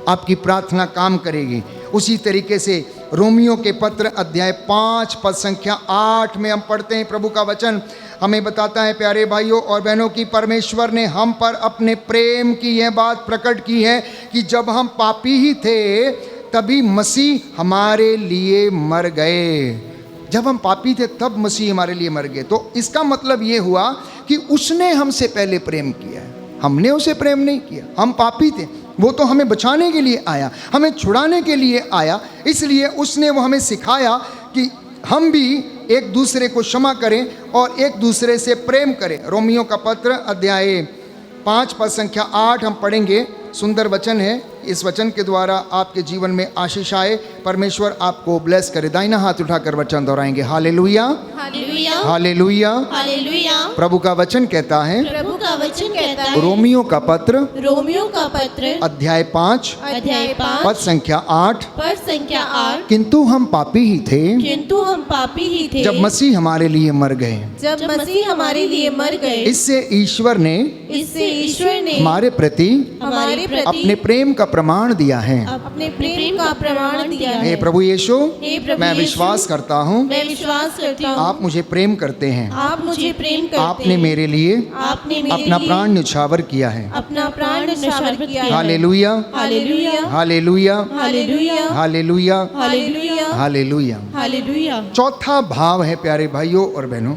आपकी प्रार्थना काम करेगी। उसी तरीके से रोमियो के पत्र अध्याय 5 पद संख्या 8 में हम पढ़ते हैं, प्रभु का वचन हमें बताता है प्यारे भाइयों और बहनों की परमेश्वर ने हम पर अपने प्रेम की यह बात प्रकट की है कि जब हम पापी ही थे तभी मसीह हमारे लिए मर गए। जब हम पापी थे तब मसीह हमारे लिए मर गए। तो इसका मतलब ये हुआ कि उसने हमसे पहले प्रेम किया है, हमने उसे प्रेम नहीं किया। हम पापी थे, वो तो हमें बचाने के लिए आया, हमें छुड़ाने के लिए आया, इसलिए उसने वो हमें सिखाया कि हम भी एक दूसरे को क्षमा करें और एक दूसरे से प्रेम करें। रोमियो का पत्र अध्याय 5 पद संख्या 8 हम पढ़ेंगे। सुंदर वचन है, इस वचन के द्वारा आपके जीवन में आशीष आए, परमेश्वर आपको ब्लेस करे। दाहिना हाथ उठाकर वचन दोहराएंगे, हालेलुया हालेलुया हालेलुया। हालेलुया। प्रभु का वचन कहता है, प्रभु का वचन कहता है, रोमियो का पत्र रोमियो का पत्र अध्याय 5 अध्याय पद 5 संख्या 8, पद संख्या 8, किंतु हम पापी ही थे किंतु हम पापी ही थे जब मसीह हमारे लिए मर गए। जब मसीह हमारे लिए मर गए। इससे ईश्वर ने इससे ईश्वर ने हमारे प्रति हमारे प्रति अपने प्रेम का प्रमाण दिया है। अपने प्रेम का प्रमाण दिया हे है। प्रभु यीशु, हे प्रभु मैं यीशु, विश्वास करता हूँ मैं विश्वास करता हूँ आप मुझे प्रेम करते हैं, आप मुझे प्रेम करते आपने हैं। मेरे लिए आपने मेरे अपना लिए प्राण न्यौछावर किया है। अपना प्राण न्यौछावर किया है। Hallelujah hallelujah hallelujah hallelujah hallelujah hallelujah hallelujah. Hallelujah. चौथा भाव है प्यारे भाइयों और बहनों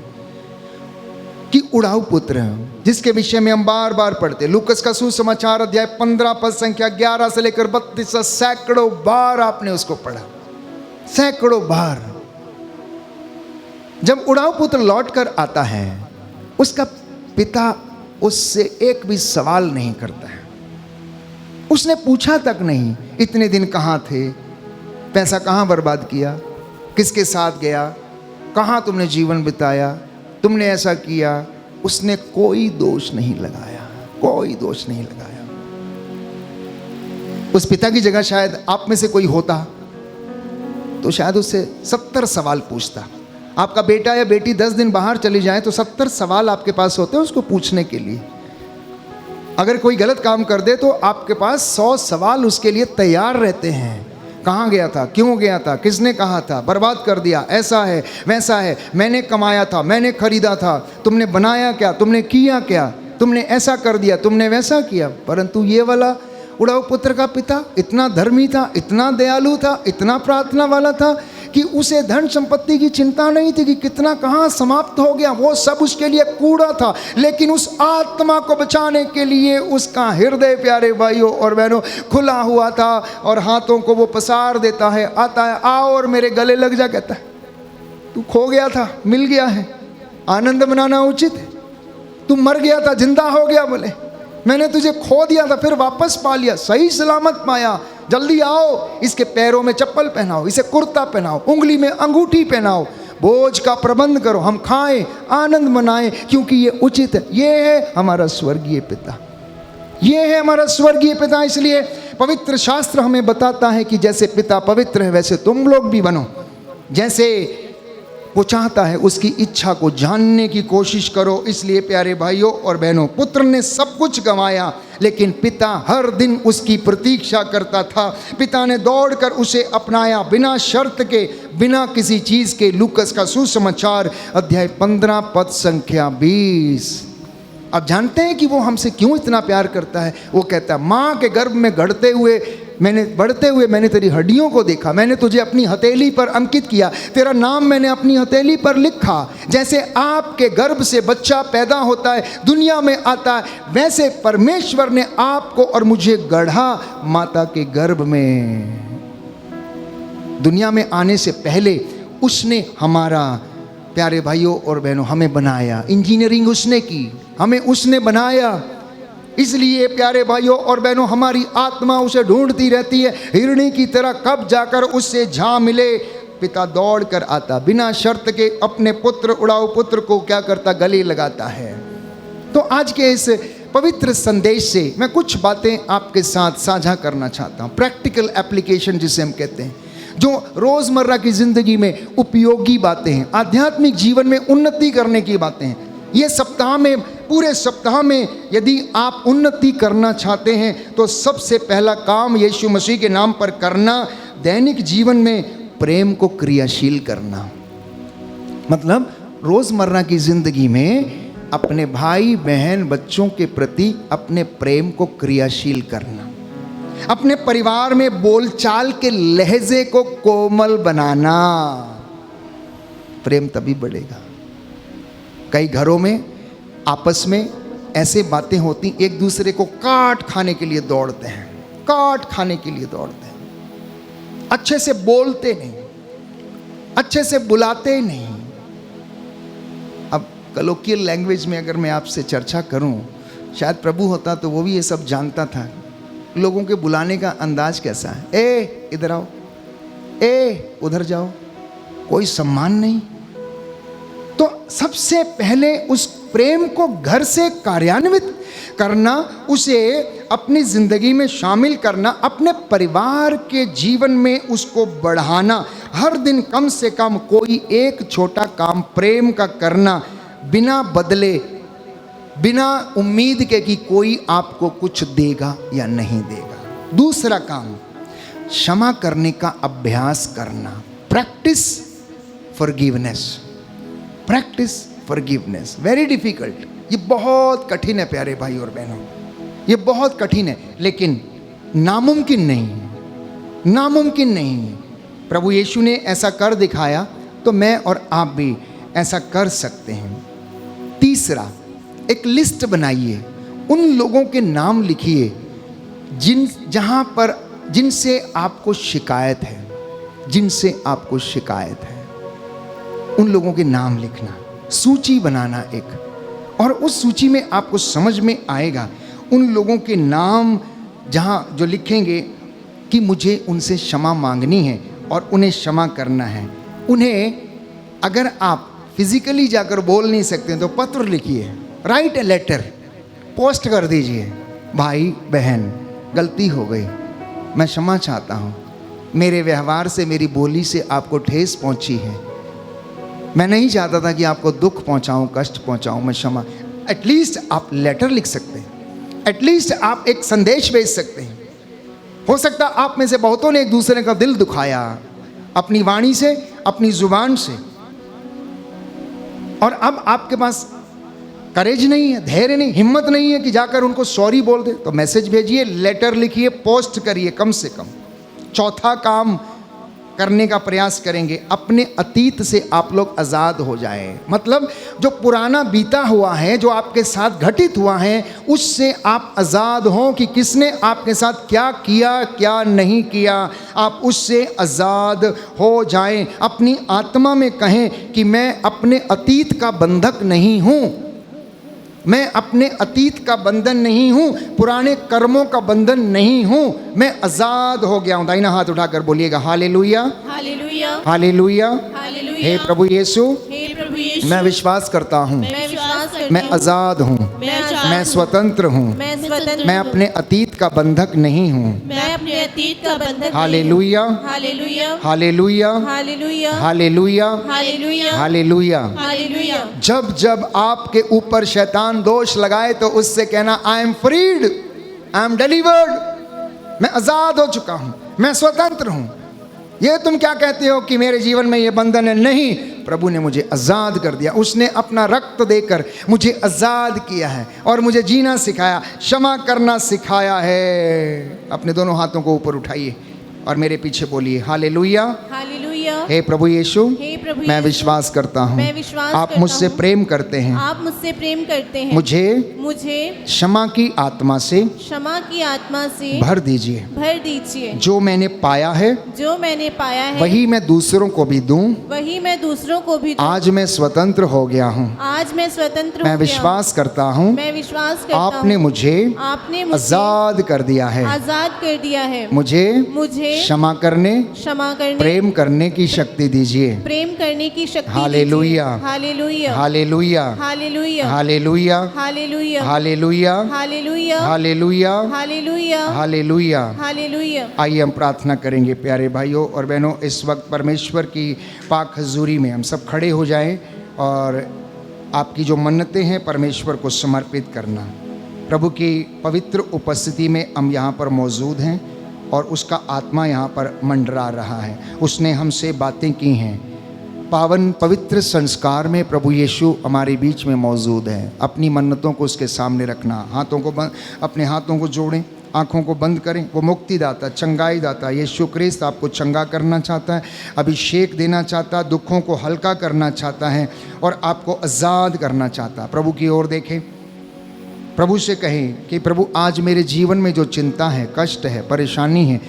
कि उड़ाऊ पुत्र, जिसके विषय में हम बार बार पढ़ते। लूकस का सुसमाचार अध्याय 15 पद संख्या 11 से लेकर 32 सैकड़ों बार आपने उसको पढ़ा, सैकड़ों बार। जब उड़ाऊ पुत्र लौट कर आता है, उसका पिता उससे एक भी सवाल नहीं करता है, उसने पूछा तक नहीं इतने दिन कहाँ थे, पैसा कहाँ बर्बाद किया, किसके साथ गया, कहाँ तुमने जीवन बिताया, तुमने ऐसा किया। उसने कोई दोष नहीं लगाया, कोई दोष नहीं लगाया। उस पिता की जगह शायद आप में से कोई होता तो शायद उससे 70 सवाल पूछता। आपका बेटा या बेटी 10 दिन बाहर चली जाए तो 70 सवाल आपके पास होते हैं उसको पूछने के लिए। अगर कोई गलत काम कर दे तो आपके पास 100 सवाल उसके लिए तैयार रहते हैं। कहाँ गया था, क्यों गया था, किसने कहा था, बर्बाद कर दिया, ऐसा है वैसा है, मैंने कमाया था, मैंने खरीदा था, तुमने बनाया क्या, तुमने किया क्या, तुमने ऐसा कर दिया, तुमने वैसा किया। परंतु ये वाला उड़ाऊ पुत्र का पिता इतना धर्मी था, इतना दयालु था, इतना प्रार्थना वाला था कि उसे धन संपत्ति की चिंता नहीं थी कि कितना कहाँ समाप्त हो गया, वो सब उसके लिए कूड़ा था। लेकिन उस आत्मा को बचाने के लिए उसका हृदय प्यारे भाइयों और बहनों खुला हुआ था और हाथों को वो पसार देता है, आता है, आओ और मेरे गले लग जा, कहता है तू खो गया था, मिल गया है, आनंद मनाना उचित है। तू मर गया था, जिंदा हो गया, बोले मैंने तुझे खो दिया था, फिर वापस पा लिया, सही सलामत पाया, जल्दी आओ, इसके पैरों में चप्पल पहनाओ, इसे कुर्ता पहनाओ, उंगली में अंगूठी पहनाओ, बोझ का प्रबंध करो, हम खाएं, आनंद मनाएं, क्योंकि ये उचित है। ये है हमारा स्वर्गीय पिता, ये है हमारा स्वर्गीय पिता। इसलिए पवित्र शास्त्र हमें बताता है कि जैसे पिता पवित्र है वैसे तुम लोग भी बनो। जैसे वो चाहता है उसकी इच्छा को जानने की कोशिश करो। इसलिए प्यारे भाइयों और बहनों, पुत्र ने सब कुछ गंवाया लेकिन पिता हर दिन उसकी प्रतीक्षा करता था। पिता ने दौड़कर उसे अपनाया बिना शर्त के, बिना किसी चीज़ के। लूकस का सुसमाचार अध्याय 15 पद संख्या 20। अब जानते हैं कि वो हमसे क्यों इतना प्यार करता है। वो कहता है माँ के गर्भ में बढ़ते हुए मैंने तेरी हड्डियों को देखा, मैंने तुझे अपनी हथेली पर अंकित किया, तेरा नाम मैंने अपनी हथेली पर लिखा। जैसे आपके गर्भ से बच्चा पैदा होता है, दुनिया में आता है, वैसे परमेश्वर ने आपको और मुझे गढ़ा माता के गर्भ में। दुनिया में आने से पहले उसने हमारा, प्यारे भाइयों और बहनों, हमें बनाया। इंजीनियरिंग उसने की, हमें उसने बनाया। इसलिए प्यारे भाइयों और बहनों, हमारी आत्मा उसे ढूंढती रहती है हिरणी की तरह, कब जाकर उससे जा मिले, पिता दौड़ कर आता, बिना शर्त के अपने पुत्र, उड़ाऊ पुत्र को क्या करता, गले लगाता है। तो आज के इस पवित्र संदेश से मैं कुछ बातें आपके साथ साझा करना चाहता हूँ। प्रैक्टिकल एप्लीकेशन जिसे हम कहते हैं, जो रोज़मर्रा की ज़िंदगी में उपयोगी बातें हैं, आध्यात्मिक जीवन में उन्नति करने की बातें हैं। ये सप्ताह में, पूरे सप्ताह में यदि आप उन्नति करना चाहते हैं तो सबसे पहला काम यीशु मसीह के नाम पर करना, दैनिक जीवन में प्रेम को क्रियाशील करना। मतलब रोज़मर्रा की ज़िंदगी में अपने भाई बहन बच्चों के प्रति अपने प्रेम को क्रियाशील करना, अपने परिवार में बोलचाल के लहजे को कोमल बनाना। प्रेम तभी बढ़ेगा। कई घरों में आपस में ऐसे बातें होती, एक दूसरे को काट खाने के लिए दौड़ते हैं, काट खाने के लिए दौड़ते हैं, अच्छे से बोलते नहीं, अच्छे से बुलाते नहीं। अब कलोकियल लैंग्वेज में अगर मैं आपसे चर्चा करूं, शायद प्रभु होता तो वो भी ये सब जानता था। लोगों के बुलाने का अंदाज कैसा है, ए इधर आओ, ए उधर जाओ, कोई सम्मान नहीं। तो सबसे पहले उस प्रेम को घर से कार्यान्वित करना, उसे अपनी जिंदगी में शामिल करना, अपने परिवार के जीवन में उसको बढ़ाना। हर दिन कम से कम कोई एक छोटा काम प्रेम का करना, बिना बदले, बिना उम्मीद के कि कोई आपको कुछ देगा या नहीं देगा। दूसरा काम, क्षमा करने का अभ्यास करना। Practice forgiveness, practice forgiveness. Very difficult, ये बहुत कठिन है प्यारे भाई और बहनों, ये बहुत कठिन है, लेकिन नामुमकिन नहीं, नामुमकिन नहीं। प्रभु यीशु ने ऐसा कर दिखाया, तो मैं और आप भी ऐसा कर सकते हैं। तीसरा, एक लिस्ट बनाइए, उन लोगों के नाम लिखिए जिनसे आपको शिकायत है, जिनसे आपको शिकायत है, उन लोगों के नाम लिखना, सूची बनाना एक, और उस सूची में आपको समझ में आएगा उन लोगों के नाम जहाँ जो लिखेंगे कि मुझे उनसे क्षमा मांगनी है और उन्हें क्षमा करना है। उन्हें अगर आप फिजिकली जाकर बोल नहीं सकते तो पत्र लिखिए, राइट ए लेटर, पोस्ट कर दीजिए, भाई बहन गलती हो गई, मैं क्षमा चाहता हूँ, मेरे व्यवहार से, मेरी बोली से आपको ठेस पहुँची है, मैं नहीं चाहता था कि आपको दुख पहुँचाऊँ, कष्ट पहुँचाऊँ, मैं क्षमा। एटलीस्ट आप लेटर लिख सकते हैं, एटलीस्ट आप एक संदेश भेज सकते हैं। हो सकता है आप में से बहुतों ने एक दूसरे का दिल दुखाया अपनी वाणी से, अपनी जुबान से, और अब आपके पास करेज नहीं है, धैर्य नहीं, हिम्मत नहीं है कि जाकर उनको सॉरी बोल दे, तो मैसेज भेजिए, लेटर लिखिए, पोस्ट करिए कम से कम। चौथा काम करने का प्रयास करेंगे, अपने अतीत से आप लोग आज़ाद हो जाएं। मतलब जो पुराना बीता हुआ है, जो आपके साथ घटित हुआ है, उससे आप आज़ाद हों कि किसने आपके साथ क्या किया, क्या नहीं किया, आप उससे आज़ाद हो जाएं। अपनी आत्मा में कहें कि मैं अपने अतीत का बंधक नहीं हूँ, मैं अपने अतीत का बंधन नहीं हूँ, पुराने कर्मों का बंधन नहीं हूँ, मैं आज़ाद हो गया हूँ। दाहिना हाथ उठाकर बोलिएगा हालेलुया, हालेलुया, हालेलुया। हालेलुया। हे प्रभु यीशु, हे प्रभु यीशु, मैं विश्वास करता हूँ, मैं विश्वास करता मैं हूँ, आज़ाद हूँ, मैं आज़ाद मैं हूँ, स्वतंत्र हूँ, मैं स्वतंत्र मैं हूँ, अपने अतीत का बंधक नहीं हूँ। मैं अपने अतीत का बंधक नहीं हूँ। Hallelujah, hallelujah, hallelujah, hallelujah, hallelujah, hallelujah, hallelujah. Hallelujah. जब जब आपके ऊपर शैतान दोष लगाए तो उससे कहना, I am freed, I am delivered, मैं आज़ाद हो चुका हूँ, मैं स्वतंत्र हूँ। ये तुम क्या कहते हो कि मेरे जीवन में ये बंधन है? नहीं, प्रभु ने मुझे आज़ाद कर दिया, उसने अपना रक्त देकर मुझे आज़ाद किया है और मुझे जीना सिखाया, क्षमा करना सिखाया है। अपने दोनों हाथों को ऊपर उठाइए और मेरे पीछे बोलिए हालेलुया। हालेलुया। हे प्रभु यीशु, हे प्रभु मैं यीशु, विश्वास करता हूँ मैं विश्वास आप करता मुझसे हूँ, प्रेम करते हैं, आप मुझसे प्रेम करते हैं, मुझे क्षमा की आत्मा से क्षमा की आत्मा से भर दीजिए। भर दीजिए। जो मैंने पाया है जो मैंने पाया है वही मैं दूसरों को भी दूं। वही मैं दूसरों को भी दूं। आज मैं स्वतंत्र हो गया हूँ, आज मैं स्वतंत्र मैं हो गया विश्वास करता हूँ हूँ। मैं विश्वास करता आपने हूँ, मुझे आपने मुझे आज़ाद कर दिया है। आजाद कर दिया है। मुझे मुझे क्षमा करने, क्षमा करने, प्रेम करने की शक्ति दीजिए। प्रेम करने की शक्ति हालेलुया। दीजिए। Hallelujah hallelujah, hallelujah hallelujah, hallelujah hallelujah, hallelujah hallelujah, hallelujah hallelujah. Hallelujah. आइए हम प्रार्थना करेंगे प्यारे भाइयों और बहनों। इस वक्त परमेश्वर की पाक हजूरी में हम सब खड़े हो जाएं और आपकी जो मन्नतें हैं परमेश्वर को समर्पित करना। प्रभु की पवित्र उपस्थिति में हम यहाँ पर मौजूद हैं और उसका आत्मा यहाँ पर मंडरा रहा है। उसने हमसे बातें की हैं। पावन पवित्र संस्कार में प्रभु यीशु हमारे बीच में मौजूद है। अपनी मन्नतों को उसके सामने रखना। अपने हाथों को जोड़ें, आँखों को बंद करें। वो मुक्तिदाता, चंगाई दाता यीशु क्रिस्त आपको चंगा करना चाहता है, अभिषेक देना चाहता है, दुखों को हल्का करना चाहता है और आपको आज़ाद करना चाहता है। प्रभु की ओर देखें, प्रभु से कहें कि प्रभु आज मेरे जीवन में जो चिंता है, कष्ट है, परेशानी है,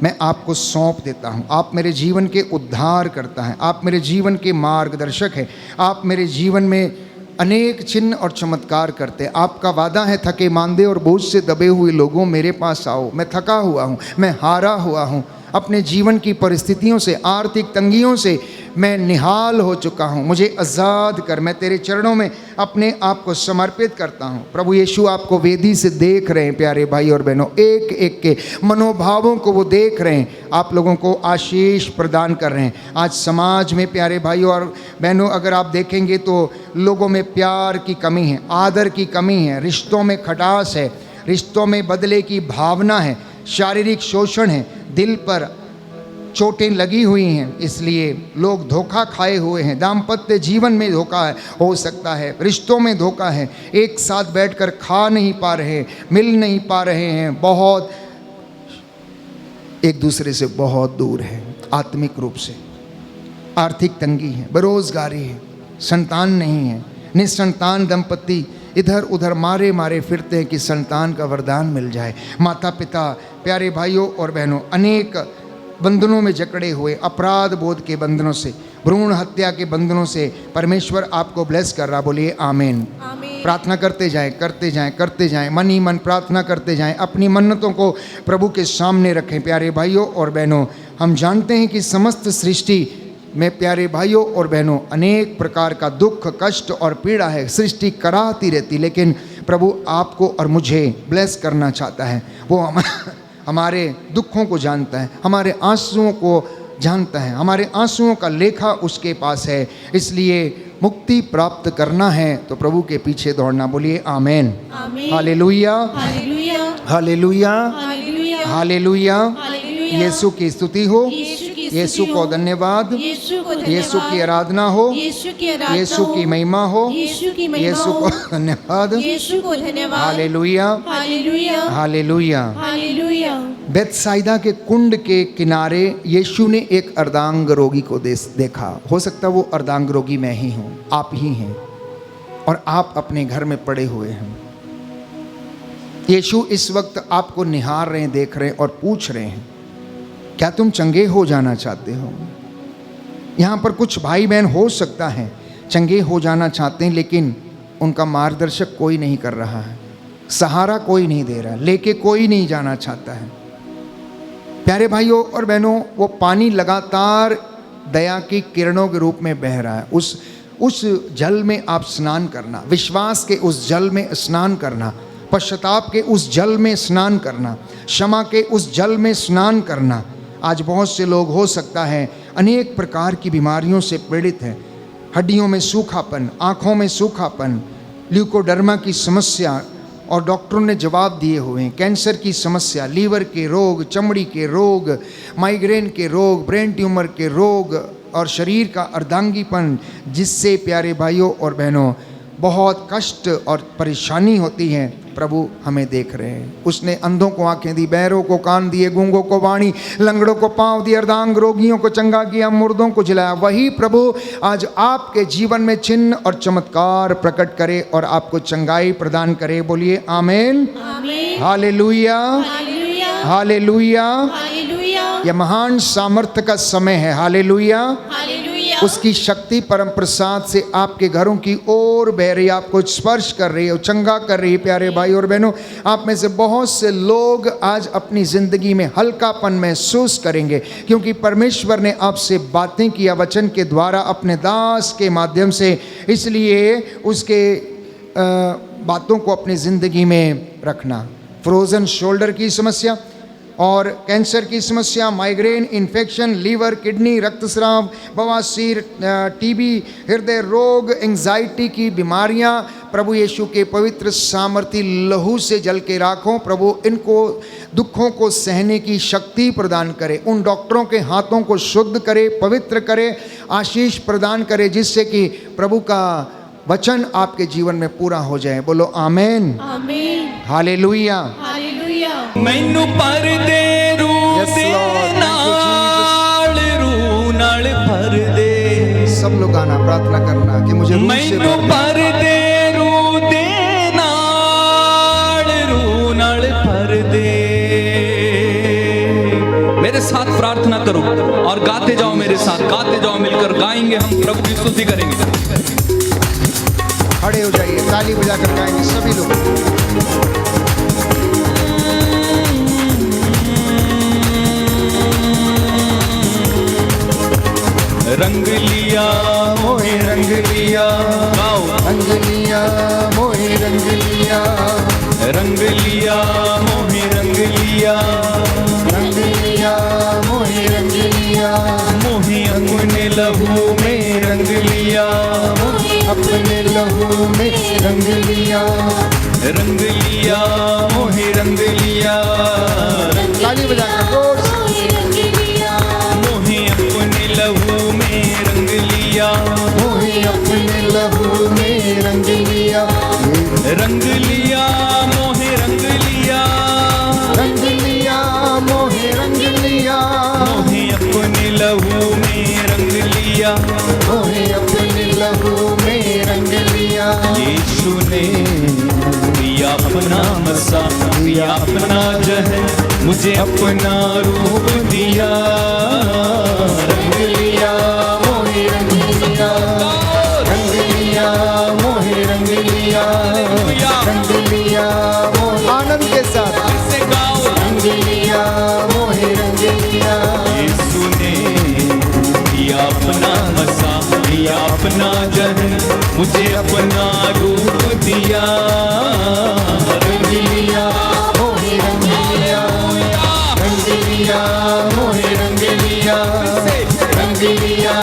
मैं आपको सौंप देता हूँ। आप मेरे जीवन के उद्धार करता है, आप मेरे जीवन के मार्गदर्शक हैं, आप मेरे जीवन में अनेक चिन्ह और चमत्कार करते हैं। आपका वादा है, थके मांदे और बोझ से दबे हुए लोगों मेरे पास आओ। मैं थका हुआ हूँ, मैं हारा हुआ हूँ, अपने जीवन की परिस्थितियों से, आर्थिक तंगियों से मैं निहाल हो चुका हूँ। मुझे आज़ाद कर। मैं तेरे चरणों में अपने आप को समर्पित करता हूँ। प्रभु यीशु आपको वेदी से देख रहे हैं प्यारे भाई और बहनों, एक एक के मनोभावों को वो देख रहे हैं। आप लोगों को आशीष प्रदान कर रहे हैं। आज समाज में प्यारे भाइयों और बहनों अगर आप देखेंगे तो लोगों में प्यार की कमी है, आदर की कमी है, रिश्तों में खटास है, रिश्तों में बदले की भावना है, शारीरिक शोषण है, दिल पर चोटें लगी हुई हैं, इसलिए लोग धोखा खाए हुए हैं। दाम्पत्य जीवन में धोखा है, हो सकता है रिश्तों में धोखा है, एक साथ बैठकर खा नहीं पा रहे, मिल नहीं पा रहे हैं, बहुत एक दूसरे से बहुत दूर है, आत्मिक रूप से आर्थिक तंगी है, बेरोजगारी है, संतान नहीं है, निसंतान दंपति इधर उधर मारे मारे फिरते हैं कि संतान का वरदान मिल जाए। माता पिता प्यारे भाइयों और बहनों अनेक बंधनों में जकड़े हुए, अपराध बोध के बंधनों से, भ्रूण हत्या के बंधनों से परमेश्वर आपको ब्लेस कर रहा। बोलिए आमीन। प्रार्थना करते जाएं, करते जाएं, करते जाएं, मन ही मन प्रार्थना करते जाएं। अपनी मन्नतों को प्रभु के सामने रखें। प्यारे भाइयों और बहनों, हम जानते हैं कि समस्त सृष्टि में प्यारे भाइयों और बहनों अनेक प्रकार का दुख, कष्ट और पीड़ा है। सृष्टि कराहती रहती, लेकिन प्रभु आपको और मुझे ब्लेस करना चाहता है। वो हमारे दुखों को जानता है, हमारे आंसुओं को जानता है, हमारे आंसुओं का लेखा उसके पास है। इसलिए मुक्ति प्राप्त करना है तो प्रभु के पीछे दौड़ना। बोलिए amen. Hallelujah, hallelujah hallelujah, hallelujah hallelujah. Hallelujah. Yeshu की स्तुति हो, यीशु को धन्यवाद, यीशु की आराधना हो, यीशु की महिमा हो, यीशु को धन्यवाद, यीशु को धन्यवाद। Hallelujah, hallelujah hallelujah. हालेलुया। बेथसाइदा के कुंड के किनारे यीशु ने एक अर्धांग रोगी को देखा। हो सकता है वो अर्धांग रोगी मैं ही हूँ, आप ही हैं, और आप अपने घर में पड़े हुए हैं। यीशु इस वक्त आपको निहार रहे हैं, देख रहे हैं और पूछ रहे हैं, क्या तुम चंगे हो जाना चाहते हो? यहाँ पर कुछ भाई बहन हो सकता है चंगे हो जाना चाहते हैं, लेकिन उनका मार्गदर्शक कोई नहीं कर रहा है, सहारा कोई नहीं दे रहा, लेके कोई नहीं जाना चाहता है। प्यारे भाइयों और बहनों, वो पानी लगातार दया की किरणों के रूप में बह रहा है। उस जल में आप स्नान करना, विश्वास के उस जल में स्नान करना, पश्चाताप के उस जल में स्नान करना, क्षमा के उस जल में स्नान करना। आज बहुत से लोग हो सकता है अनेक प्रकार की बीमारियों से पीड़ित हैं, हड्डियों में सूखापन, आँखों में सूखापन, ल्यूकोडर्मा की समस्या, और डॉक्टरों ने जवाब दिए हुए हैं, कैंसर की समस्या, लीवर के रोग, चमड़ी के रोग, माइग्रेन के रोग, ब्रेन ट्यूमर के रोग और शरीर का अर्धांगीपन, जिससे प्यारे भाइयों और बहनों बहुत कष्ट और परेशानी होती है। प्रभु हमें देख रहे हैं। उसने अंधों को आंखें दी, बहरों को कान दिए, गूंगों को वाणी, लंगड़ों को पांव दिए, अर्धांग रोगियों को चंगा किया, मुर्दों को जिलाया। वही प्रभु आज आपके जीवन में चिन्ह और चमत्कार प्रकट करे और आपको चंगाई प्रदान करे। बोलिए आमीन। Hallelujah, hallelujah. यह महान सामर्थ्य का समय है। हालेलुया। उसकी शक्ति परम प्रसाद से आपके घरों की ओर बह रही है, आपको स्पर्श कर रही है, चंगा कर रही है। प्यारे भाई और बहनों, आप में से बहुत से लोग आज अपनी ज़िंदगी में हल्कापन महसूस करेंगे, क्योंकि परमेश्वर ने आपसे बातें किया वचन के द्वारा अपने दास के माध्यम से। इसलिए उसके बातों को अपनी ज़िंदगी में रखना। फ्रोज़न शोल्डर की समस्या और कैंसर की समस्या, माइग्रेन, इन्फेक्शन, लीवर, किडनी, रक्तस्राव, बवासीर, टीबी, हृदय रोग, एंजाइटी की बीमारियां, प्रभु यीशु के पवित्र सामर्थी लहू से जल के राखो। प्रभु इनको दुखों को सहने की शक्ति प्रदान करे, उन डॉक्टरों के हाथों को शुद्ध करे, पवित्र करे, आशीष प्रदान करे, जिससे कि प्रभु का वचन आपके जीवन में पूरा हो जाए। बोलो आमेन, आमीन, हालेलुया। हालेलुया। मैनू पर दे रू Yes, they Lord. Thank you, नाल रू नाल भर दे। सब लोग आना, प्रार्थना करना कि मुझे रूह से मैनू भर दे। पर दे रू दे नाल रू नाल भर दे। मेरे साथ प्रार्थना करो और गाते जाओ, मेरे साथ गाते जाओ, मिलकर गाएंगे हम, प्रभु की स्तुति करेंगे। खड़े हो जाइए, ताली बजाकर गाएंगे सभी लोग। रंग लिया मोहे रंग लिया, गाओ। रंग लिया मोहे रंग लिया, रंग लिया मोहे रंग लिया, रंग लिया मोहे रंग लिया, मोहे अपने लहू में रंग लिया, अपने लहू में रंग लिया। रंग लिया मोहे रंग लिया, ताली बजाकर जोर से। मोहे अपने लहू में रंग लिया, मोहे अपने लहू में रंग लिया, रंग लिया मोहे रंग लिया, रंग लिया मोहे रंग लिया, मोहे अपने लहू में रंग लिया, मोहे अपने लहू में रंग लिया। यीशु ने दिया अपना मसा, दिया अपना जहर, मुझे अपना रूप दिया। रंग लिया मोहे रंग लिया, रंग लिया मोहे रंग लिया, रंग लिया मोहे, आनंद के साथ से गाओ। रंग लिया मोहे रंग लिया। यीशु ने दिया अपना मसा, दिया अपना जहर, मुझे अपना रूप दिया। रंग लिया मोहे रंग लिया, रंग लिया मोहे रंग लिया, रंग लिया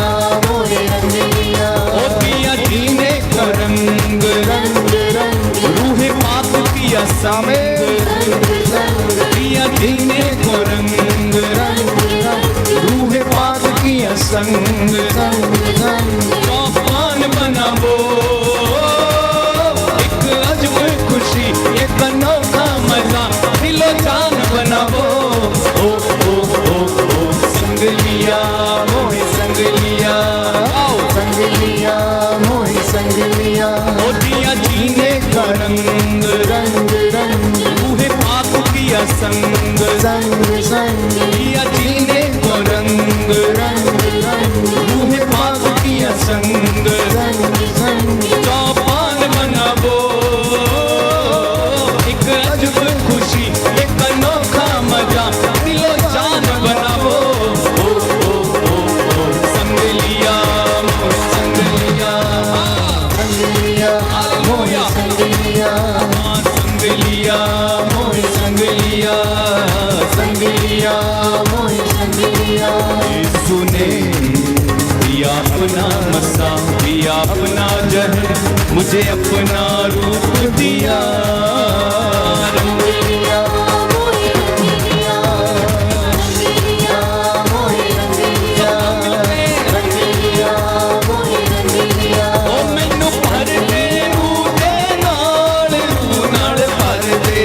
मोहे रंग लिया। ओ दिया जीने का रंग, रंग रंग रूह पाक किया संग, दिया जीने को रंग, रूह पाक किया संग। तूफान बनावो एक अजब खुशी, एक अनोखा मजा, दिलो जान बनावो। ओ ओ ओ ओ संग लिया मोहे संग लिया, आओ। संग लिया मोहे संग लिया। ओ दिया जीने का रंग, रंग रंग रूह पाक किया संग, संग संग दिया जीने को रंग, रंग रंग रूह पाक किया संग। संग संग तूफान बनावो एक अजब खुशी, एक अनोखा मजा, दिलो जान बनावो। ओ ओ ओ ओ संग लिया मोहे संग लिया, संग लिया मोहे संग लिया, हाँ, संग लिया मोहे संग लिया, संग लिया मोहे संग लिया। यीशु ने दिया अपना मसा, दिया अपना जहर, मुझे अपना रूप दिया। रंग लिया मोहे रंग लिया, रंग लिया मोहे रंग लिया, रंग लिया मोहे रंग लिया। ओ मैनू भर दे रू दे नाल, रू नाल भर दे।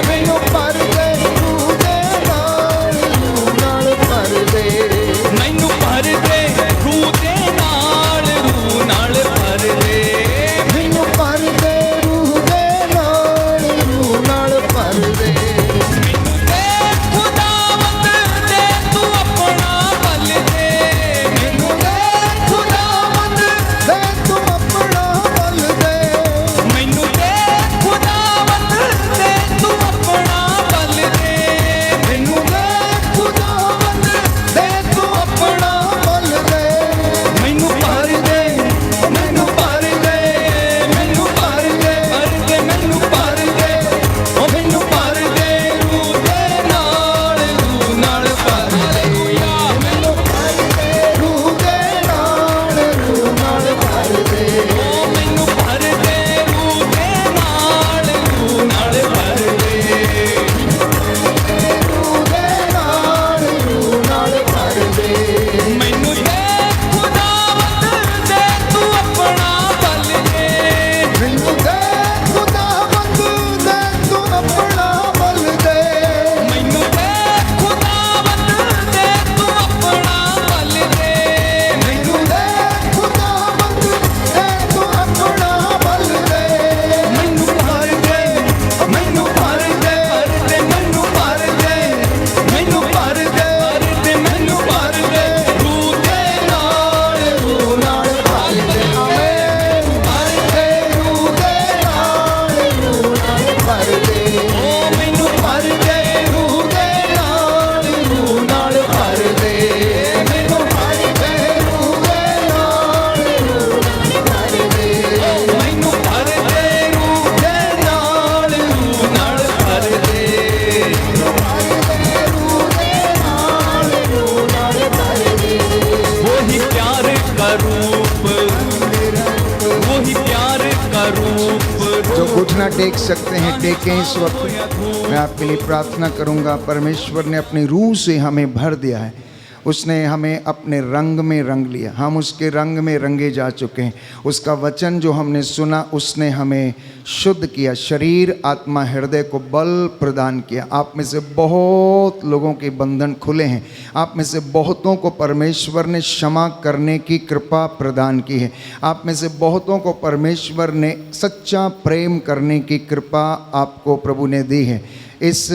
मैनू भर दे रूह दे नाल, रूह नाल भर दे। मैनू भर दे रू दे नाल, रू नाल भर दे। मैनू भर दे रूह दे नाल, रूह नाल जो घुटना टेक सकते हैं टेकें इस वक्त। मैं आपके लिए प्रार्थना करूंगा। परमेश्वर ने अपनी रूह से हमें भर दिया है, उसने हमें अपने रंग में रंग लिया, हम उसके रंग में रंगे जा चुके हैं। उसका वचन जो हमने सुना उसने हमें शुद्ध किया, शरीर आत्मा हृदय को बल प्रदान किया। आप में से बहुत लोगों के बंधन खुले हैं, आप में से बहुतों को परमेश्वर ने क्षमा करने की कृपा प्रदान की है, आप में से बहुतों को परमेश्वर ने सच्चा प्रेम करने की कृपा आपको प्रभु ने दी है। इस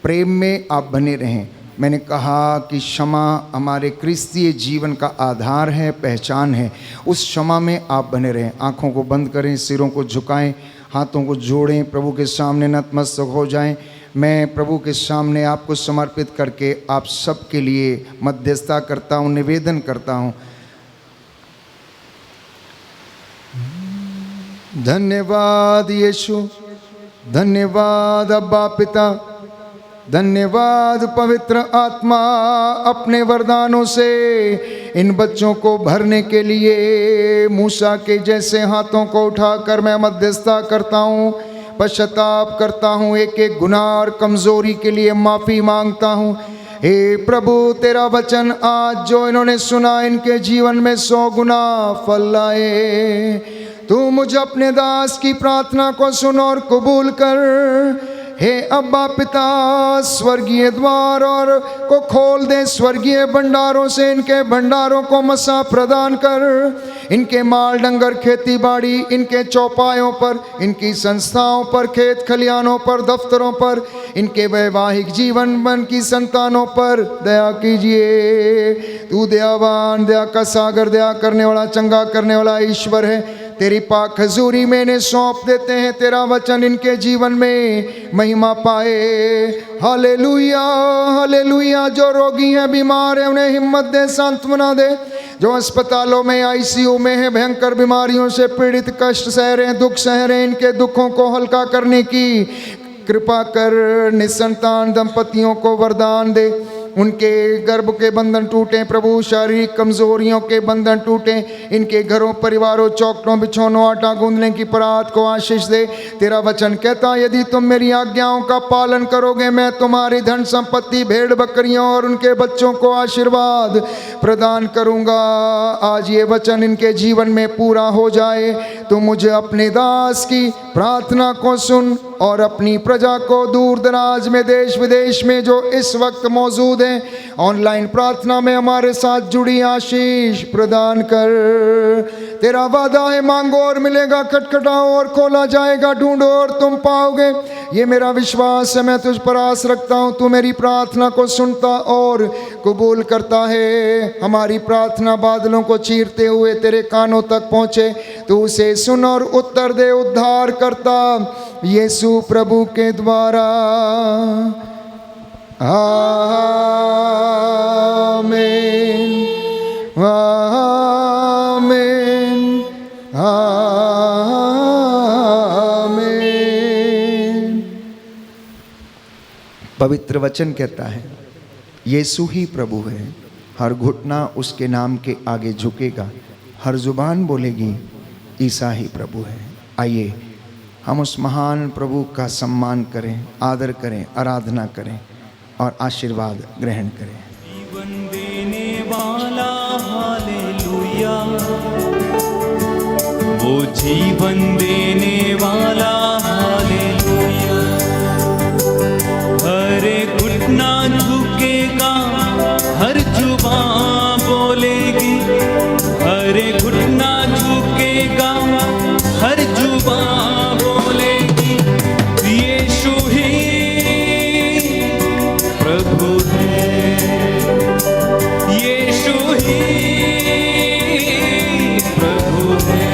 प्रेम में आप बने रहें। मैंने कहा कि क्षमा हमारे क्रिस्तीय जीवन का आधार है, पहचान है। उस क्षमा में आप बने रहें। आँखों को बंद करें, सिरों को झुकाएं, हाथों को जोड़ें, प्रभु के सामने नतमस्तक हो जाएं। मैं प्रभु के सामने आपको समर्पित करके आप सबके लिए मध्यस्थता करता हूँ, निवेदन करता हूँ। धन्यवाद यीशु, धन्यवाद अब्बा पिता, धन्यवाद पवित्र आत्मा, अपने वरदानों से इन बच्चों को भरने के लिए मूसा के जैसे हाथों को उठाकर मैं मध्यस्थता करता हूँ, पश्चाताप करता हूँ, एक एक गुनाह और कमज़ोरी के लिए माफ़ी मांगता हूँ। हे प्रभु, तेरा वचन आज जो इन्होंने सुना इनके जीवन में 100 गुना फल लाए। तू मुझे अपने दास की प्रार्थना को सुन और कबूल कर। हे अब्बा पिता, स्वर्गीय द्वार और को खोल दे, स्वर्गीय भंडारों से इनके भंडारों को मसा प्रदान कर। इनके माल डंगर खेती बाड़ी, इनके चौपायों पर, इनकी संस्थाओं पर, खेत खलियानों पर, दफ्तरों पर, इनके वैवाहिक जीवन मन की संतानों पर दया कीजिए। तू दयावान, दया का सागर, दया करने वाला, चंगा करने वाला ईश्वर है। तेरी पाक हजूरी में इन्हें सौंप देते हैं, तेरा वचन इनके जीवन में महिमा पाए। Hallelujah, hallelujah. जो रोगी हैं, बीमार हैं, उन्हें हिम्मत दे, सांत्वना दे। जो अस्पतालों में, आईसीयू में है, भयंकर बीमारियों से पीड़ित, कष्ट सह रहे हैं, दुख सह रहे हैं, इनके दुखों को हल्का करने की कृपा कर। निसंतान दंपतियों को वरदान दे, उनके गर्भ के बंधन टूटे प्रभु, शारीरिक कमजोरियों के बंधन टूटे, इनके घरों परिवारों चौकटों बिछौनों आटा गूंदने की परात को आशीष दे। तेरा वचन कहता, यदि तुम मेरी आज्ञाओं का पालन करोगे, मैं तुम्हारी धन संपत्ति, भेड़ बकरियों और उनके बच्चों को आशीर्वाद प्रदान करूंगा। आज ये वचन इनके जीवन में पूरा हो जाए। तुम मुझे अपने दास की प्रार्थना को सुन और अपनी प्रजा को दूर दराज में, देश विदेश में जो इस वक्त मौजूद हैं, ऑनलाइन प्रार्थना में हमारे साथ जुड़ी, आशीष प्रदान कर। तेरा वादा है, मांगो और मिलेगा, खटखटाओ और खोला जाएगा, ढूंढो और तुम पाओगे। ये मेरा विश्वास है, मैं तुझ पर आस रखता हूँ। तू मेरी प्रार्थना को सुनता और कबूल करता है। हमारी प्रार्थना बादलों को चीरते हुए तेरे कानों तक पहुँचे। तू उसे सुन और उत्तर दे, उद्धार करता यीशु प्रभु के द्वारा। आमीन, आमीन, आमीन। पवित्र वचन कहता है, यीशु ही प्रभु है। हर घुटना उसके नाम के आगे झुकेगा, हर जुबान बोलेगी ईसा ही प्रभु है। आइए हम उस महान प्रभु का सम्मान करें, आदर करें, आराधना करें और आशीर्वाद ग्रहण करें। जीवन देने वाला हालेलुया, वो जीवन देने वाला हालेलुया। हर घुटना झुकेगा, हर जुबान बोलेगी, हर घुटना झुकेगा, हर जुबान बोलेगी, यीशु ही प्रभु है, यीशु ही प्रभु है।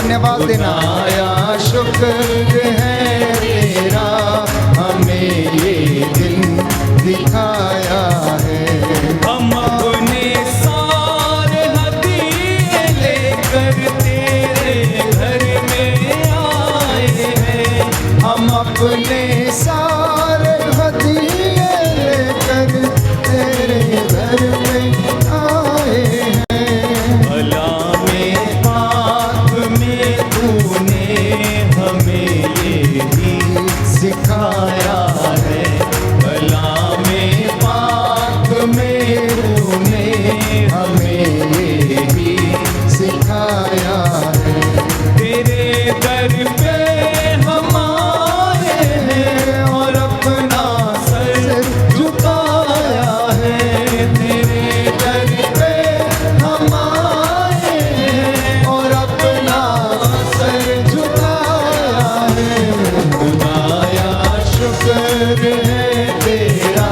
धन्यवाद देना। खुदाया शुक्र है तेरा, हमें ये दिन दिखाया है। हम अपने सारे हदिये लेकर तेरे घर में आए हैं। हम अपने सारे हदिये लेकर तेरे घर में आए हैं। भला में पाक में तूने हमें ये ही सिखाया है। भला में पाक में तूने हमें ये ही सिखाया है। तेरे दर पे हम आए हैं और अपना सर झुकाया है। तेरे दर पे हम आए हैं और अपना सर झुकाया है। खुदाया शुक्र है तेरा,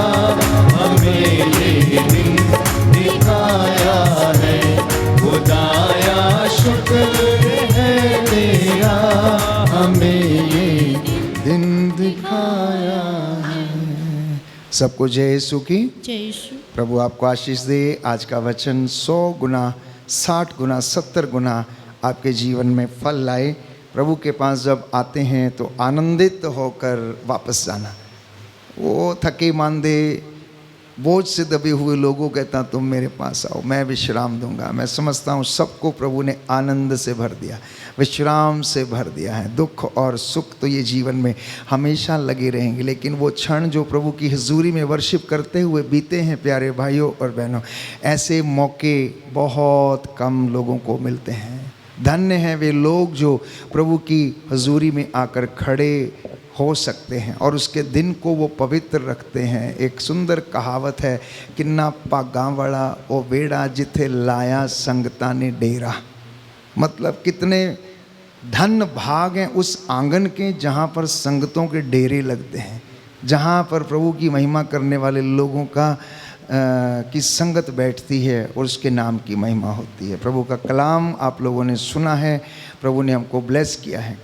हमें ये दिन दिखाया है। खुदाया शुक्र है तेरा, हमें ये दिन दिखाया है। सबको जय यीशु की। जय यीशु। प्रभु आपको आशीष दे। आज का वचन 100 गुना, 60 गुना, 70 गुना आपके जीवन में फल लाए। प्रभु के पास जब आते हैं तो आनंदित होकर वापस जाना। वो थके मांदे बोझ से दबे हुए लोगों कहता तुम मेरे पास आओ, मैं विश्राम दूंगा। मैं समझता हूँ सबको प्रभु ने आनंद से भर दिया, विश्राम से भर दिया है। दुख और सुख तो ये जीवन में हमेशा लगे रहेंगे, लेकिन वो क्षण जो प्रभु की हजूरी में वर्शिप करते हुए बीते हैं प्यारे भाइयों और बहनों, ऐसे मौके बहुत कम लोगों को मिलते हैं। धन्य हैं वे लोग जो प्रभु की हजूरी में आकर खड़े हो सकते हैं और उसके दिन को वो पवित्र रखते हैं। एक सुंदर कहावत है, किन्ना पागावड़ा ओ वेड़ा जिथे लाया संगता ने डेरा। मतलब कितने धन भाग हैं उस आंगन के जहाँ पर संगतों के डेरे लगते हैं, जहाँ पर प्रभु की महिमा करने वाले लोगों का की संगत बैठती है और उसके नाम की महिमा होती है। प्रभु का कलाम आप लोगों ने सुना है, प्रभु ने हमको ब्लेस किया है।